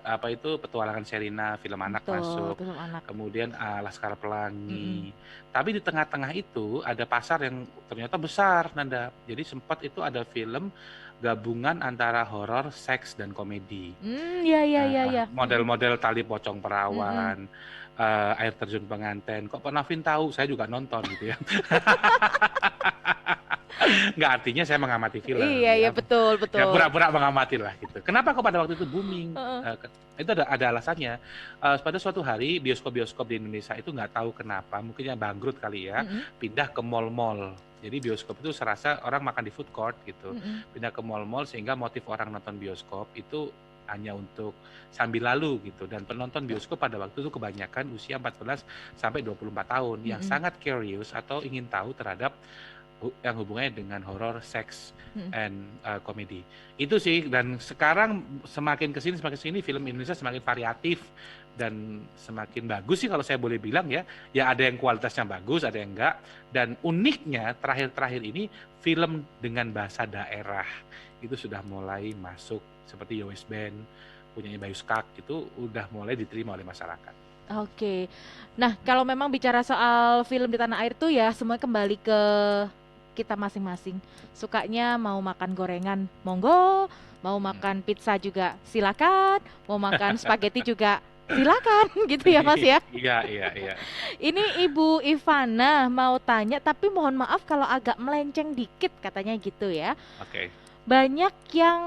C: apa itu Petualangan Sherina, film anak masuk.
B: Film anak.
C: Kemudian Laskar Pelangi. Tapi di tengah-tengah itu ada pasar yang ternyata besar, Nanda. Jadi sempat itu ada film gabungan antara horor, seks dan komedi.
B: Iya.
C: Model-model Tali Pocong Perawan, Air Terjun Penganten. Kok Pak Navin tahu? Saya juga nonton gitu ya. Nggak, artinya saya mengamati film.
B: Iya, betul.
C: Ya pura-pura mengamati lah gitu. Kenapa kok pada waktu itu booming? Itu ada alasannya. Pada suatu hari bioskop-bioskop di Indonesia itu nggak tahu kenapa, mungkin yang bangkrut kali ya, pindah ke mall-mall. Jadi bioskop itu serasa orang makan di food court gitu. Pindah ke mall-mall sehingga motif orang nonton bioskop itu hanya untuk sambil lalu gitu, dan penonton bioskop pada waktu itu kebanyakan usia 14 sampai 24 tahun yang sangat curious atau ingin tahu terhadap yang hubungannya dengan horor, seks, and komedi. Itu sih, dan sekarang semakin kesini film Indonesia semakin variatif dan semakin bagus sih kalau saya boleh bilang ya. Ya ada yang kualitasnya bagus, ada yang enggak. Dan uniknya terakhir-terakhir ini film dengan bahasa daerah itu sudah mulai masuk, seperti Yowes Band, punyanya Bayu Skak, itu udah mulai diterima oleh masyarakat.
B: Oke. Nah, kalau memang bicara soal film di tanah air tuh ya semua kembali ke kita masing-masing. Sukanya mau makan gorengan, monggo. Mau makan pizza juga silakan. Mau makan spaghetti juga silakan, gitu ya Mas ya.
C: Iya.
B: Ini Ibu Ivana mau tanya, tapi mohon maaf kalau agak melenceng dikit katanya gitu ya.
C: Oke.
B: Banyak yang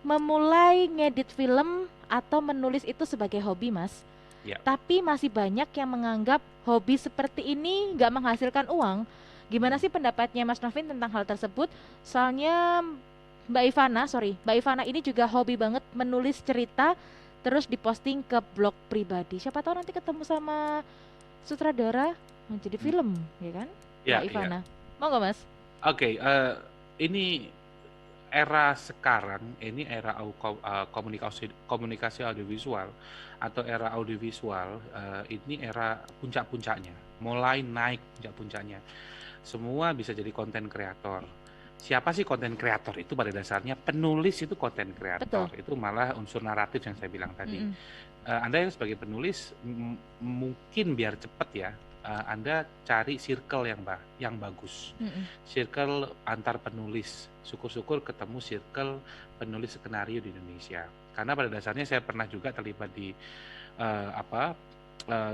B: memulai ngedit film atau menulis itu sebagai hobi, Mas.
C: Ya.
B: Tapi masih banyak yang menganggap hobi seperti ini nggak menghasilkan uang. Gimana sih pendapatnya Mas Novin tentang hal tersebut? Soalnya Mbak Ivana ini juga hobi banget menulis cerita terus diposting ke blog pribadi. Siapa tahu nanti ketemu sama sutradara menjadi film, ya kan?
C: Ya,
B: Mbak Ivana. Mau nggak Mas?
C: Oke, ini era sekarang, ini era komunikasi audiovisual atau era audiovisual, ini era puncak-puncaknya, mulai naik puncak-puncaknya. Semua bisa jadi konten kreator. Siapa sih konten kreator itu pada dasarnya? Penulis itu konten kreator.
B: Betul.
C: Itu malah unsur naratif yang saya bilang tadi.
B: Mm-mm.
C: Anda yang sebagai penulis mungkin biar cepat ya, Anda cari circle yang bagus.
B: Mm-mm.
C: Circle antar penulis. Syukur-syukur ketemu circle penulis skenario di Indonesia. Karena pada dasarnya saya pernah juga terlibat di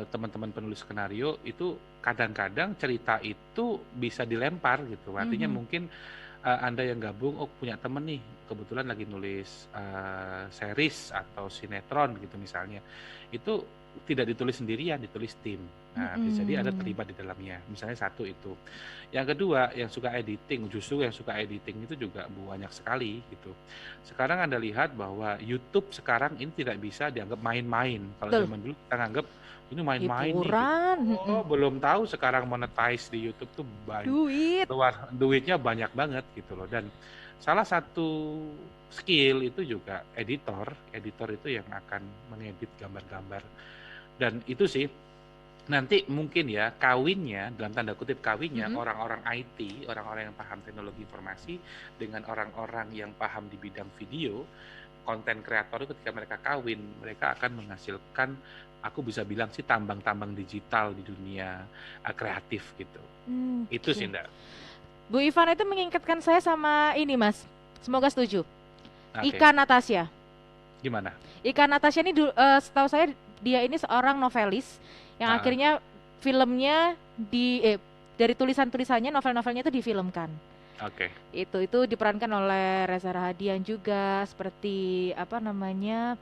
C: teman-teman penulis skenario itu kadang-kadang cerita itu bisa dilempar gitu. Artinya
B: Mhm.
C: mungkin Anda yang gabung, oh punya temen nih, kebetulan lagi nulis series atau sinetron gitu misalnya. Itu tidak ditulis sendirian, ditulis tim. Nah, bisa jadi Anda
B: Mm-mm.
C: terlibat di dalamnya. Misalnya satu itu. Yang kedua, yang suka editing, justru yang suka editing itu juga banyak sekali gitu. Sekarang Anda lihat bahwa YouTube sekarang ini tidak bisa dianggap main-main. Kalau
B: Betul.
C: zaman dulu kita nganggap ini main-main nih gitu.
B: Hiburan,
C: Oh, belum tahu sekarang monetize di YouTube tuh
B: duit.
C: duitnya banyak banget gitu loh. Dan salah satu skill itu juga editor itu yang akan mengedit gambar-gambar. Dan itu sih nanti mungkin ya kawinnya, dalam tanda kutip kawinnya,
B: Mhm.
C: orang-orang IT, orang-orang yang paham teknologi informasi dengan orang-orang yang paham di bidang video, konten kreator itu ketika mereka kawin, mereka akan menghasilkan, aku bisa bilang sih tambang-tambang digital di dunia kreatif gitu. Itu
B: Oke.
C: sih Ndak.
B: Bu Ivana itu mengingatkan saya sama ini Mas. Semoga setuju.
C: Oke,
B: Ika Natasha.
C: gimana?
B: Ika Natasha ini setahu saya dia ini seorang novelis yang
C: Ah,
B: akhirnya filmnya dari tulisan-tulisannya, novel-novelnya itu difilmkan.
C: Oke.
B: Itu diperankan oleh Reza Rahadian juga, seperti apa namanya,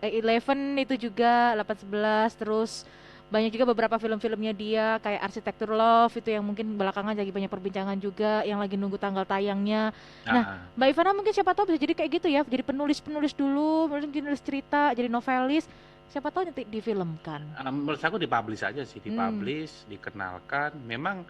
B: Eleven itu juga 811, terus banyak juga beberapa film-filmnya dia kayak Arsitektur Love itu yang mungkin belakangan lagi banyak perbincangan juga, yang lagi nunggu tanggal tayangnya. Nah,
C: Ah,
B: Mbak Ivana mungkin siapa tahu bisa jadi kayak gitu ya, jadi penulis-penulis dulu, mungkin nulis cerita, jadi novelis, siapa tahu nanti difilmkan.
C: menurut aku dipublish aja sih, dipublish, dikenalkan. Memang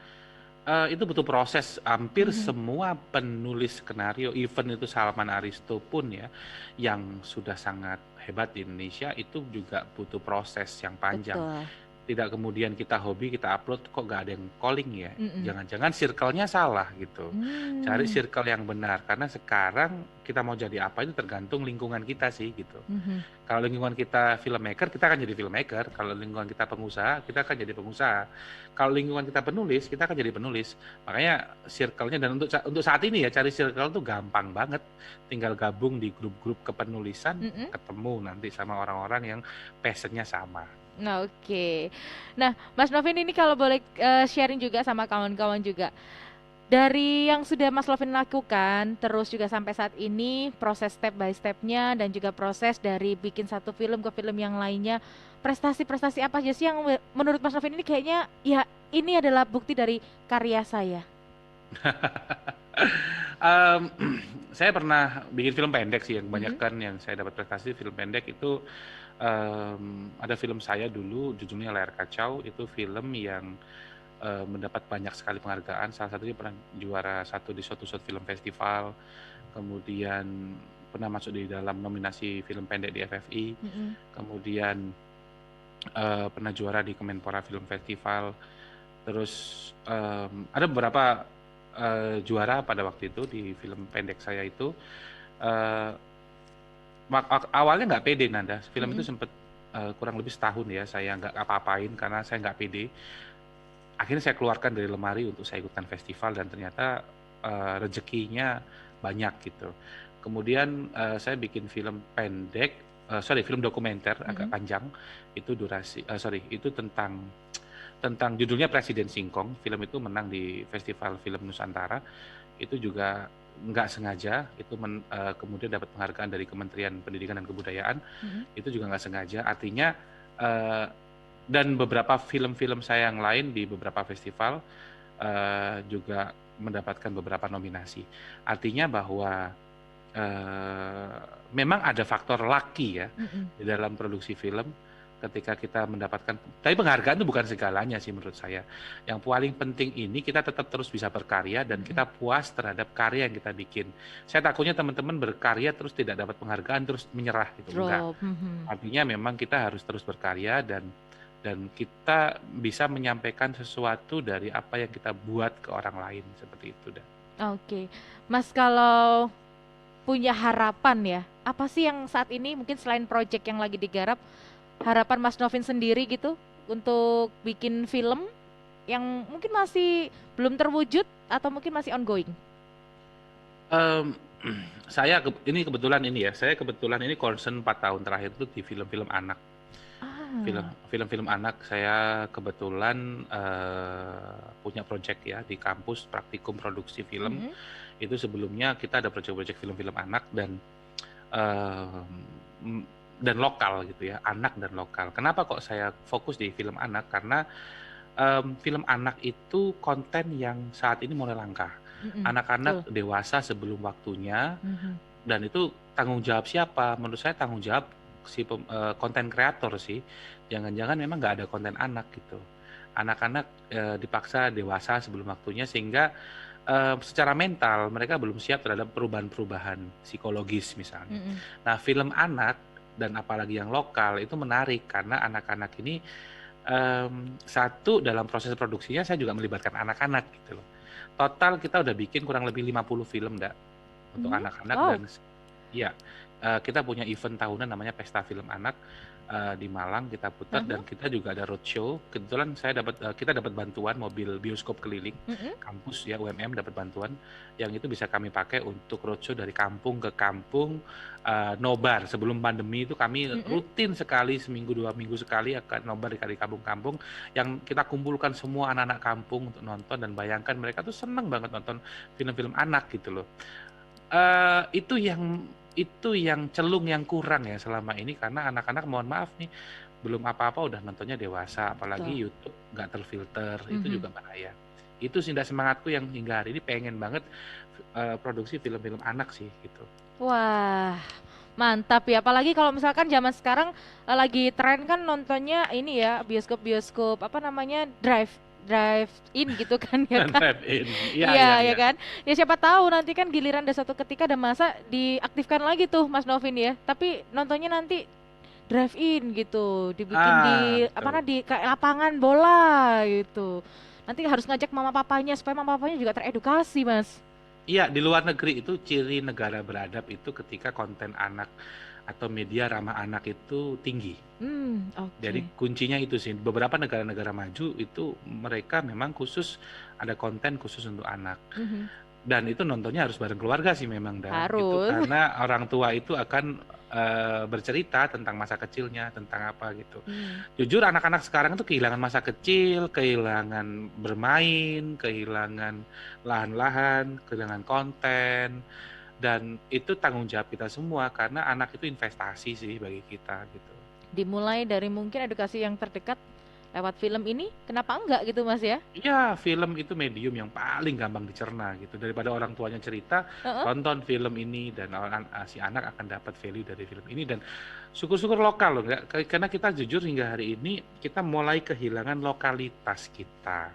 C: itu butuh proses. Hampir
B: Mhm.
C: semua penulis skenario, even itu Salman Aristo pun ya, yang sudah sangat hebat di Indonesia, itu juga butuh proses yang panjang.
B: Betul.
C: Tidak kemudian kita hobi, kita upload, kok gak ada yang calling ya.
B: Mm-mm.
C: Jangan-jangan circle-nya salah gitu. Cari
B: Hmm.
C: circle yang benar. Karena sekarang kita mau jadi apa itu tergantung lingkungan kita sih gitu.
B: Mhm.
C: Kalau lingkungan kita filmmaker, kita akan jadi filmmaker. Kalau lingkungan kita pengusaha, kita akan jadi pengusaha. Kalau lingkungan kita penulis, kita akan jadi penulis. Makanya circle-nya, dan untuk saat ini ya, cari circle tuh gampang banget. Tinggal gabung di grup-grup kepenulisan,
B: Mm-mm.
C: ketemu nanti sama orang-orang yang passion-nya sama.
B: Nah, oke. Nah, Mas Novin ini kalau boleh sharing juga sama kawan-kawan juga. Dari yang sudah Mas Novin lakukan, terus juga sampai saat ini, proses step by step-nya dan juga proses dari bikin satu film ke film yang lainnya, prestasi-prestasi apa aja sih yang menurut Mas Novin ini kayaknya ya ini adalah bukti dari karya saya.
C: Em, saya pernah bikin film pendek sih, yang kebanyakan yang saya dapat prestasi film pendek itu ada film saya dulu judulnya Layar Kacau, itu film yang mendapat banyak sekali penghargaan. Salah satunya pernah juara satu di suatu film festival, kemudian pernah masuk di dalam nominasi film pendek di FFI,
B: Mm-mm.
C: kemudian pernah juara di Kemenpora Film Festival. Terus ada beberapa juara pada waktu itu di film pendek saya itu. Eh, Awalnya nggak pede Nanda, film itu
B: Mm-mm.
C: sempat kurang lebih setahun ya saya nggak apa-apain karena saya nggak pede. Akhirnya saya keluarkan dari lemari untuk saya ikutkan festival, dan ternyata rezekinya banyak gitu. Kemudian saya bikin film pendek, film dokumenter agak
B: Mm-mm.
C: panjang, itu itu tentang judulnya Presiden Singkong. Film itu menang di Festival Film Nusantara. Itu juga nggak sengaja, itu kemudian dapat penghargaan dari Kementerian Pendidikan dan Kebudayaan.
B: Mm-mm.
C: Itu juga nggak sengaja. Artinya Eh, dan beberapa film-film saya yang lain di beberapa festival juga mendapatkan beberapa nominasi. Artinya bahwa memang ada faktor lucky ya di dalam produksi film. Ketika kita mendapatkan, tapi penghargaan itu bukan segalanya sih menurut saya. Yang paling penting ini kita tetap terus bisa berkarya dan kita puas terhadap karya yang kita bikin. Saya takutnya teman-teman berkarya terus tidak dapat penghargaan terus menyerah gitu. Enggak. Artinya memang kita harus terus berkarya dan kita bisa menyampaikan sesuatu dari apa yang kita buat ke orang lain seperti itu.
B: Oke, Mas, kalau punya harapan ya, apa sih yang saat ini mungkin selain project yang lagi digarap, harapan Mas Novin sendiri gitu untuk bikin film yang mungkin masih belum terwujud atau mungkin masih ongoing?
C: Saya kebetulan ini concern 4 tahun terakhir itu di film-film anak. Film-film anak saya kebetulan punya project ya di kampus praktikum produksi film. Itu sebelumnya kita ada project-project film-film anak dan lokal gitu ya, anak dan lokal. Kenapa kok saya fokus di film anak? Karena film anak itu konten yang saat ini mulai langka. Anak-anak dewasa sebelum waktunya, dan itu tanggung jawab siapa? Menurut saya tanggung jawab si konten kreator sih. Jangan-jangan memang nggak ada konten anak gitu. Anak-anak dipaksa dewasa sebelum waktunya sehingga secara mental mereka belum siap terhadap perubahan-perubahan psikologis misalnya. Nah, film anak dan apalagi yang lokal itu menarik karena anak-anak ini satu dalam proses produksinya saya juga melibatkan anak-anak gitu loh. Total kita udah bikin kurang lebih 50 film untuk anak-anak dan ya kita punya event tahunan namanya Pesta Film Anak di Malang kita putar dan kita juga ada roadshow. Kebetulan kita dapat bantuan mobil bioskop keliling kampus ya, UMM dapat bantuan yang itu bisa kami pakai untuk roadshow dari kampung ke kampung. Nobar sebelum pandemi itu kami rutin sekali, seminggu 2 minggu sekali akan nobar di kampung-kampung yang kita kumpulkan semua anak-anak kampung untuk nonton, dan bayangkan mereka tuh seneng banget nonton film-film anak gitu loh. Itu yang celung yang kurang ya selama ini, karena anak-anak mohon maaf nih belum apa-apa udah nontonnya dewasa, apalagi YouTube nggak terfilter, itu juga bahaya. Itu sih semangatku yang hingga hari ini pengen banget produksi film-film anak sih gitu.
B: Wah, mantap ya. Apalagi kalau misalkan zaman sekarang lagi tren kan nontonnya ini ya, bioskop-bioskop apa namanya, drive-in gitu kan ya kan?
C: Drive-in,
B: Iya kan? Ya siapa tahu nanti kan giliran ada satu ketika ada masa diaktifkan lagi tuh Mas Novin ya. Tapi nontonnya nanti drive-in gitu, dibikin di kayak lapangan bola gitu. Nanti harus ngajak mama papanya supaya mama papanya juga teredukasi, Mas.
C: Iya, di luar negeri itu ciri negara beradab itu ketika konten anak atau media ramah anak itu tinggi. Jadi kuncinya itu sih. Beberapa negara-negara maju itu mereka memang khusus ada konten khusus untuk anak. Dan itu nontonnya harus bareng keluarga sih memang
B: Harus.
C: Itu karena orang tua itu akan bercerita tentang masa kecilnya, tentang apa gitu. Jujur anak-anak sekarang tuh kehilangan masa kecil, kehilangan bermain, kehilangan lahan-lahan, kehilangan konten, dan itu tanggung jawab kita semua karena anak itu investasi sih bagi kita gitu.
B: Dimulai dari mungkin edukasi yang terdekat lewat film ini, kenapa enggak gitu Mas ya?
C: Iya, film itu medium yang paling gampang dicerna gitu. Daripada orang tuanya cerita, tonton film ini dan si anak akan dapat value dari film ini. Dan syukur-syukur lokal loh, karena kita jujur hingga hari ini kita mulai kehilangan lokalitas kita.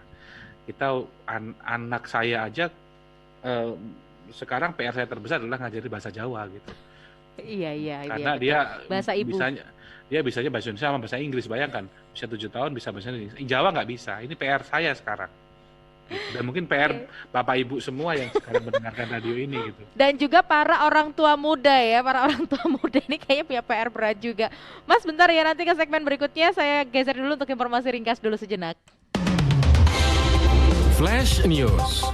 C: Anak saya aja sekarang PR saya terbesar adalah ngajari bahasa Jawa gitu.
B: Iya.
C: Karena
B: betul.
C: dia
B: Bahasa ibu.
C: bisanya bahasa Indonesia sama bahasa Inggris, bayangkan bisa 7 tahun bisa bahasa Inggris. Jawa nggak bisa. Ini PR saya sekarang. Gitu. Dan mungkin PR Bapak Ibu semua yang sekarang mendengarkan radio ini gitu.
B: Dan juga para orang tua muda ya, para orang tua muda ini kayaknya punya PR berat juga. Mas bentar ya, nanti ke segmen berikutnya saya geser dulu untuk informasi ringkas dulu sejenak.
D: Flash News.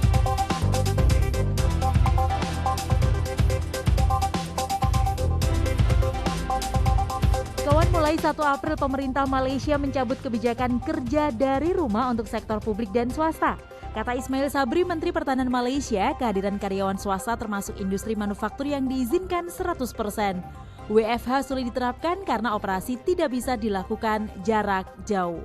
G: Kawan, mulai 1 April pemerintah Malaysia mencabut kebijakan kerja dari rumah untuk sektor publik dan swasta. Kata Ismail Sabri, Menteri Pertahanan Malaysia, kehadiran karyawan swasta termasuk industri manufaktur yang diizinkan 100%. WFH sulit diterapkan karena operasi tidak bisa dilakukan jarak jauh.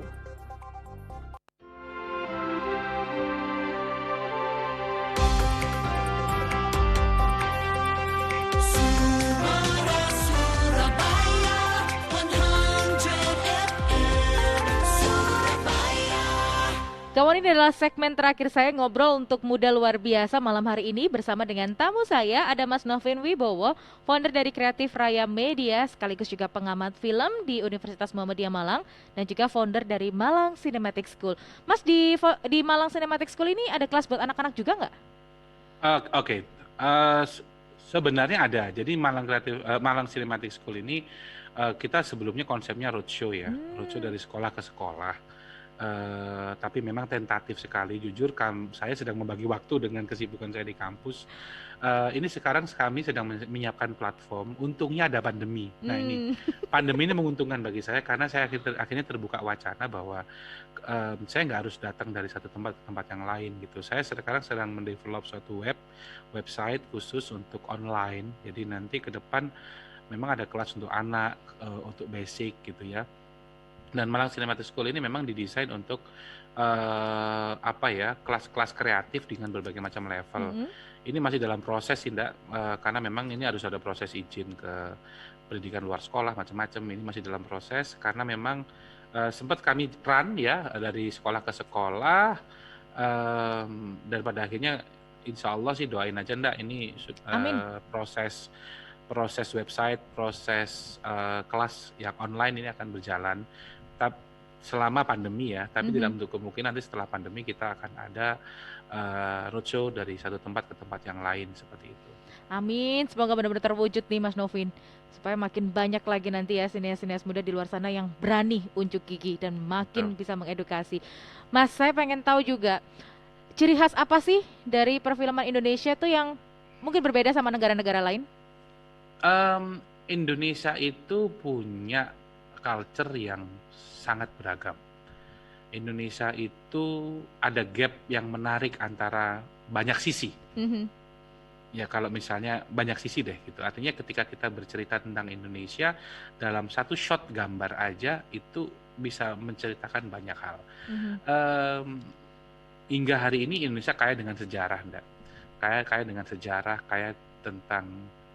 B: Kawan, ini adalah segmen terakhir saya ngobrol untuk Muda Luar Biasa malam hari ini bersama dengan tamu saya, ada Mas Novin Wibowo, founder dari Kreatif Raya Media, sekaligus juga pengamat film di Universitas Muhammadiyah Malang, dan juga founder dari Malang Cinematic School. Mas, di Malang Cinematic School ini ada kelas buat anak-anak juga nggak?
C: Oke. Sebenarnya ada. Jadi Malang Cinematic School ini kita sebelumnya konsepnya roadshow ya, roadshow dari sekolah ke sekolah. Tapi memang tentatif sekali. Jujur, saya sedang membagi waktu dengan kesibukan saya di kampus. Ini sekarang kami sedang menyiapkan platform. Untungnya ada pandemi. Nah, ini pandemi ini menguntungkan bagi saya karena saya akhirnya terbuka wacana bahwa saya nggak harus datang dari satu tempat ke tempat yang lain gitu. Saya sekarang sedang mendevelop suatu website khusus untuk online. Jadi nanti ke depan memang ada kelas untuk anak, untuk basic gitu ya. Dan Malang Cinematic School ini memang didesain untuk kelas-kelas kreatif dengan berbagai macam level. Ini masih dalam proses, Indah, karena memang ini harus ada proses izin ke pendidikan luar sekolah macam-macam. Ini masih dalam proses karena memang sempat kami run ya dari sekolah ke sekolah, dan pada akhirnya insya Allah sih doain aja Ndak, ini proses website, proses kelas yang online ini akan berjalan selama pandemi ya, tapi tidak menutup kemungkinan nanti setelah pandemi kita akan ada roadshow dari satu tempat ke tempat yang lain seperti itu.
B: Amin, semoga benar-benar terwujud nih Mas Novin, supaya makin banyak lagi nanti ya sinias-sinias muda di luar sana yang berani unjuk gigi dan makin bisa mengedukasi. Mas, saya pengen tahu juga ciri khas apa sih dari perfilman Indonesia tuh yang mungkin berbeda sama negara-negara lain?
C: Indonesia itu punya culture yang sangat beragam. Indonesia itu ada gap yang menarik antara banyak sisi. Ya kalau misalnya banyak sisi deh gitu. Artinya ketika kita bercerita tentang Indonesia dalam satu shot gambar aja itu bisa menceritakan banyak hal. Hingga hari ini Indonesia kaya dengan sejarah, Ndak. Kaya dengan sejarah, kaya tentang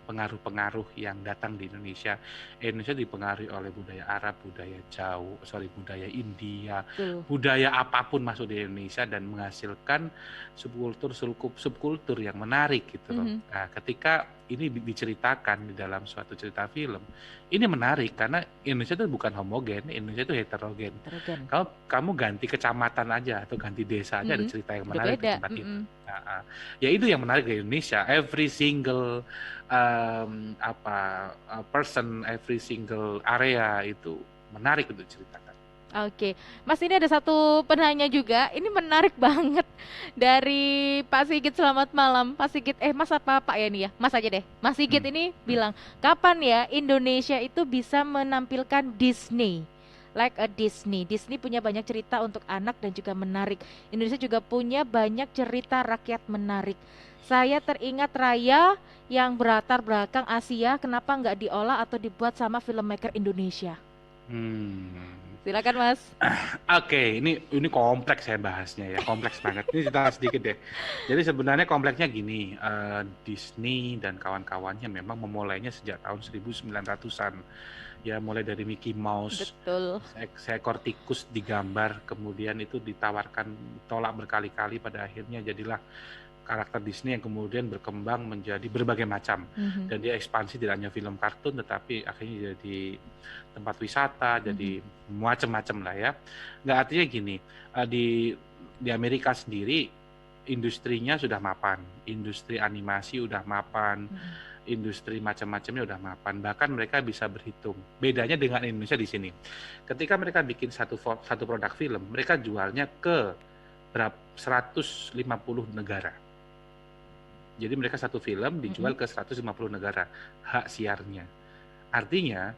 C: pengaruh-pengaruh yang datang di Indonesia. Indonesia dipengaruhi oleh budaya Arab, budaya India, budaya apapun masuk di Indonesia dan menghasilkan subkultur yang menarik gitu loh. Nah, ketika ini diceritakan di dalam suatu cerita film, ini menarik karena Indonesia itu bukan homogen, Indonesia itu heterogen. Kalau kamu ganti kecamatan aja atau ganti desa aja ada cerita yang menarik di tempat itu. Nah, ya itu yang menarik di Indonesia. Every single person, every single area itu menarik untuk ceritakan.
B: Oke, Mas, ini ada satu penanya juga. Ini menarik banget dari Pak Sigit. Selamat malam, Pak Sigit. Mas apa Pak ya nih ya? Mas aja deh. Mas Sigit ini bilang, kapan ya Indonesia itu bisa menampilkan Disney? Like a Disney. Disney punya banyak cerita untuk anak dan juga menarik. Indonesia juga punya banyak cerita rakyat menarik. Saya teringat Raya yang berlatar belakang Asia, kenapa nggak diolah atau dibuat sama filmmaker Indonesia? Silakan Mas.
C: Oke, ini kompleks saya bahasnya ya, kompleks banget. Ini cerita sedikit deh. Jadi sebenarnya kompleksnya gini, Disney dan kawan-kawannya memang memulainya sejak tahun 1900-an. Ya mulai dari Mickey Mouse, seekor tikus digambar, kemudian itu ditawarkan tolak berkali-kali, pada akhirnya jadilah karakter Disney yang kemudian berkembang menjadi berbagai macam. Dan dia ekspansi tidak hanya film kartun tetapi akhirnya jadi tempat wisata, jadi macam-macam lah ya. Nggak, artinya gini, di Amerika sendiri industrinya sudah mapan, industri animasi udah mapan, industri macam-macamnya udah mapan, bahkan mereka bisa berhitung. Bedanya dengan Indonesia di sini, ketika mereka bikin satu produk film, mereka jualnya ke 150 negara. Jadi mereka satu film dijual ke 150 negara hak siarnya. Artinya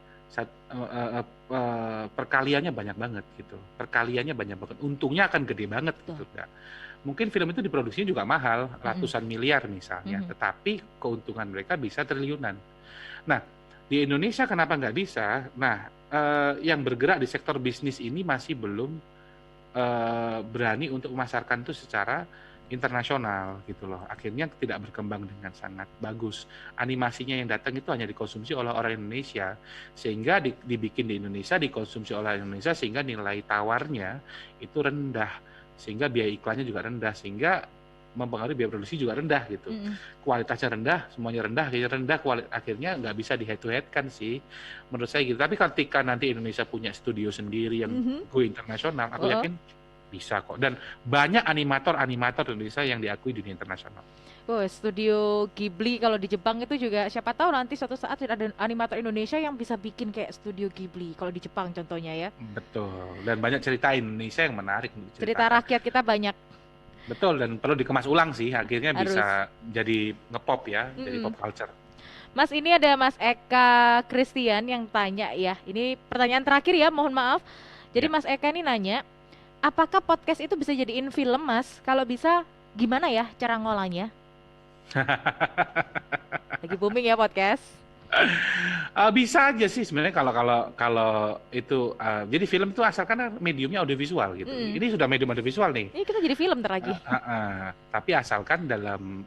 C: perkaliannya banyak banget gitu. Perkaliannya banyak banget. Untungnya akan gede banget gitu. Mungkin film itu diproduksinya juga mahal, ratusan miliar misalnya, tetapi keuntungan mereka bisa triliunan. Nah, Di Indonesia kenapa nggak bisa? Nah, yang bergerak di sektor bisnis ini masih belum berani untuk memasarkan itu secara internasional gitu loh. Akhirnya tidak berkembang dengan sangat bagus. Animasinya yang datang itu hanya dikonsumsi oleh orang Indonesia, sehingga dibikin di Indonesia, dikonsumsi oleh orang Indonesia, sehingga nilai tawarnya itu rendah, sehingga biaya iklannya juga rendah, sehingga mempengaruhi biaya produksi juga rendah gitu. Kualitasnya rendah, semuanya rendah, akhirnya nggak bisa di head to head kan sih, menurut saya gitu. Tapi ketika nanti Indonesia punya studio sendiri yang go internasional, aku yakin bisa kok. Dan banyak animator Indonesia yang diakui di dunia internasional.
B: Oh, studio Ghibli kalau di Jepang itu juga siapa tahu nanti suatu saat ada animator Indonesia yang bisa bikin kayak studio Ghibli kalau di Jepang contohnya ya.
C: Betul. Dan banyak cerita Indonesia yang menarik untuk
B: Cerita
C: diceritakan.
B: rakyat kita banyak.
C: Betul, dan perlu dikemas ulang sih, akhirnya
B: Harus.
C: bisa jadi ngepop ya, jadi pop culture.
B: Mas, ini ada Mas Eka Christian yang tanya ya. Ini pertanyaan terakhir ya, mohon maaf. Jadi
C: Ya.
B: Mas Eka ini nanya, apakah podcast itu bisa jadiin film, Mas? Kalau bisa, gimana ya cara ngolahnya? Lagi booming ya podcast.
C: Bisa aja sih sebenarnya kalau itu jadi film itu asalkan mediumnya audiovisual gitu. Ini sudah medium audiovisual nih.
B: Ini kita jadi film ntar lagi.
C: Tapi asalkan dalam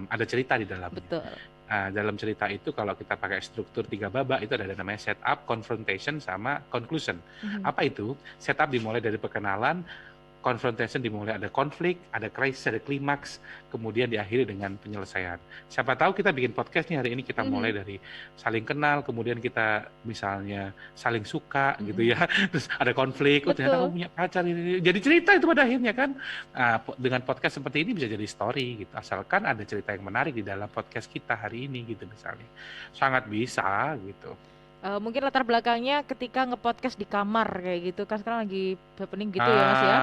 C: ada cerita di dalamnya.
B: Betul.
C: Dalam cerita itu kalau kita pakai struktur 3 babak itu ada namanya setup, confrontation, sama conclusion. Apa itu? Setup dimulai dari perkenalan, confrontation dimulai ada konflik, ada krisis, ada klimaks, kemudian diakhiri dengan penyelesaian. Siapa tahu kita bikin podcast nih hari ini kita mulai dari saling kenal, kemudian kita misalnya saling suka gitu ya, terus ada konflik, ternyata kamu punya pacar ini, jadi cerita itu pada akhirnya kan. Dengan podcast seperti ini bisa jadi story gitu, asalkan ada cerita yang menarik di dalam podcast kita hari ini gitu misalnya, sangat bisa gitu.
B: Mungkin latar belakangnya ketika ngepodcast di kamar kayak gitu kan, sekarang lagi happening gitu ya Mas ya.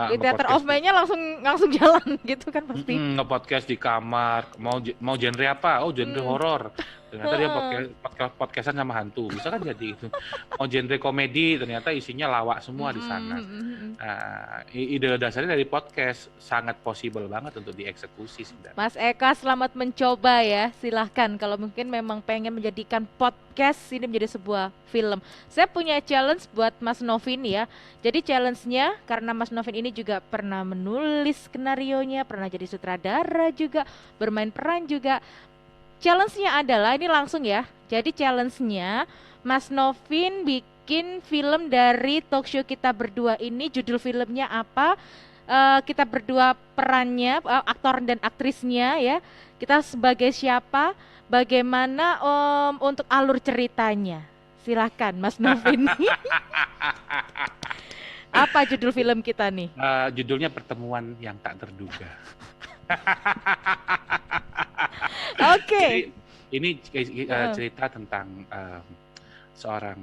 B: Di Theater of May-nya langsung jalan gitu kan pasti.
C: Ngepodcast di kamar, mau genre apa? Oh, genre horor. Ternyata dia podcastan sama hantu. Bisa kan jadi itu. Mau genre komedi, ternyata isinya lawak semua di sana. Ide dasarnya dari podcast sangat possible banget untuk dieksekusi sebenarnya.
B: Mas Eka, selamat mencoba ya. Silahkan kalau mungkin memang pengen menjadikan podcast ini menjadi sebuah film. Saya punya challenge buat Mas Novin ya. Jadi challenge-nya karena Mas Novin ini juga pernah menulis skenarionya, pernah jadi sutradara juga, bermain peran juga. Challenge-nya adalah ini langsung ya. Jadi challenge-nya Mas Novin bikin film dari talk show kita berdua ini. Judul filmnya apa? Kita berdua perannya, aktor dan aktrisnya ya. Kita sebagai siapa? Bagaimana untuk alur ceritanya? Silakan Mas Novin. Apa judul film kita nih?
C: Judulnya Pertemuan yang Tak Terduga.
B: Oke.
C: Ini cerita tentang seorang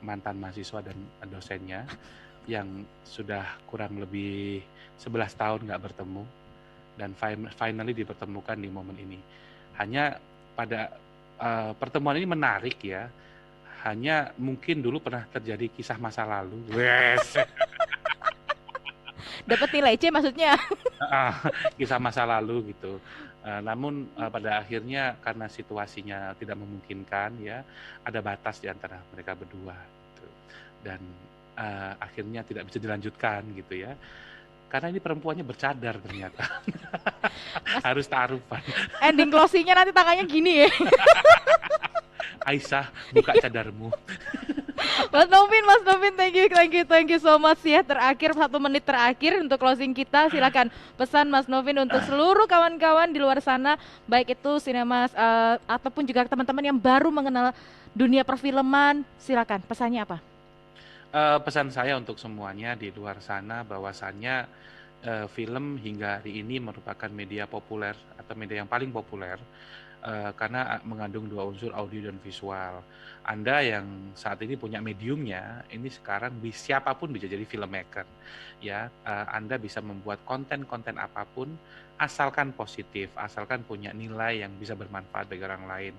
C: mantan mahasiswa dan dosennya yang sudah kurang lebih 11 tahun nggak bertemu dan finally dipertemukan di momen ini. Hanya pada pertemuan ini menarik ya. Hanya mungkin dulu pernah terjadi kisah masa lalu. Wes.
B: Dapat nilai C maksudnya.
C: Kisah masa lalu gitu. Namun pada akhirnya karena situasinya tidak memungkinkan ya, ada batas di antara mereka berdua gitu. Dan akhirnya tidak bisa dilanjutkan gitu ya. Karena ini perempuannya bercadar ternyata. Harus taruhan.
B: Ending closing-nya nanti tangannya gini ya.
C: Aisyah, buka cadarmu.
B: Mas Novin, thank you so much ya. Terakhir 1 menit terakhir untuk closing kita, silakan pesan Mas Novin untuk seluruh kawan-kawan di luar sana, baik itu sinemas ataupun juga teman-teman yang baru mengenal dunia perfilman, silakan pesannya apa?
C: Pesan saya untuk semuanya di luar sana bahwasannya film hingga hari ini merupakan media populer atau media yang paling populer. Karena mengandung 2 unsur audio dan visual. Anda yang saat ini punya mediumnya, ini sekarang siapapun bisa jadi filmmaker. Ya, Anda bisa membuat konten-konten apapun, asalkan positif, asalkan punya nilai yang bisa bermanfaat bagi orang lain.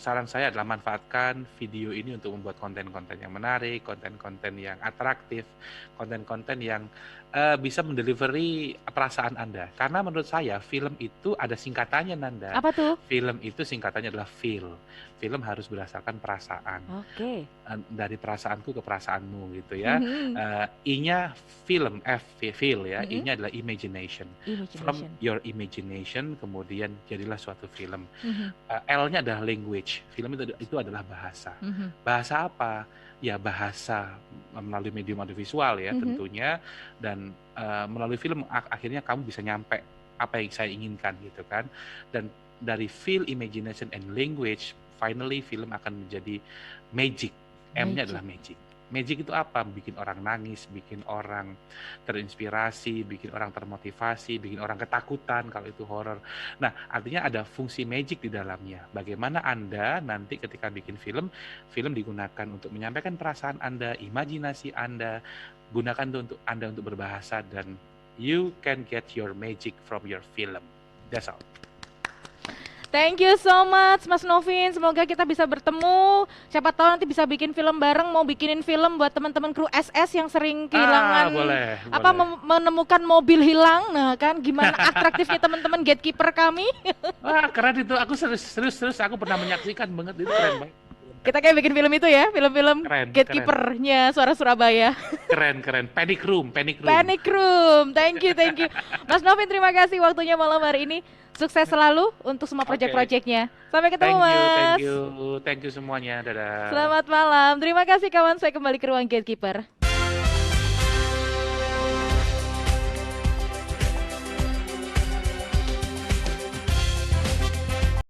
C: Saran saya adalah manfaatkan video ini untuk membuat konten-konten yang menarik, konten-konten yang atraktif, konten-konten yang bisa mendelivery perasaan Anda. Karena menurut saya film itu ada singkatannya, Nanda.
B: Apa tuh?
C: Film itu singkatannya adalah feel. Film harus berdasarkan perasaan.
B: Oke.
C: Dari perasaanku ke perasaanmu gitu ya.
B: Mhm.
C: I-nya film, feel ya.
B: Mhm.
C: I-nya adalah imagination. From
B: Imagination.
C: your imagination kemudian jadilah suatu film.
B: Mhm.
C: L-nya adalah language. Film itu adalah bahasa.
B: Mhm.
C: Bahasa apa? Ya bahasa melalui medium audiovisual ya
B: Mhm.
C: tentunya, dan melalui film akhirnya kamu bisa nyampe apa yang saya inginkan gitu kan. Dan dari feel, imagination, and language, finally film akan menjadi magic. M-nya
B: Magic.
C: adalah magic. Magic itu apa? Bikin orang nangis, bikin orang terinspirasi, bikin orang termotivasi, bikin orang ketakutan kalau itu horor. Nah, artinya ada fungsi magic di dalamnya. Bagaimana Anda nanti ketika bikin film, film digunakan untuk menyampaikan perasaan Anda, imajinasi Anda, gunakan itu untuk Anda untuk berbahasa, dan you can get your magic from your film. That's all.
B: Thank you so much Mas Novin, semoga kita bisa bertemu. Siapa tahu nanti bisa bikin film bareng, mau bikinin film buat teman-teman kru SS yang sering kehilangan
C: boleh.
B: menemukan mobil hilang. Nah, kan gimana atraktifnya teman-teman gatekeeper kami.
C: Wah, keren itu. Aku serius aku pernah menyaksikan banget, itu keren banget.
B: Kita kayak bikin film itu ya, film-film
C: Keren,
B: gatekeepernya Suara Surabaya.
C: Keren. Panic Room.
B: Panic Room, thank you. Mas Novin, terima kasih waktunya malam hari ini. Sukses selalu untuk semua
C: Oke.
B: proyek-proyeknya. Sampai ketemu Mas.
C: Thank you semuanya. Dadah.
B: Selamat malam. Terima kasih kawan, saya kembali ke ruang gatekeeper.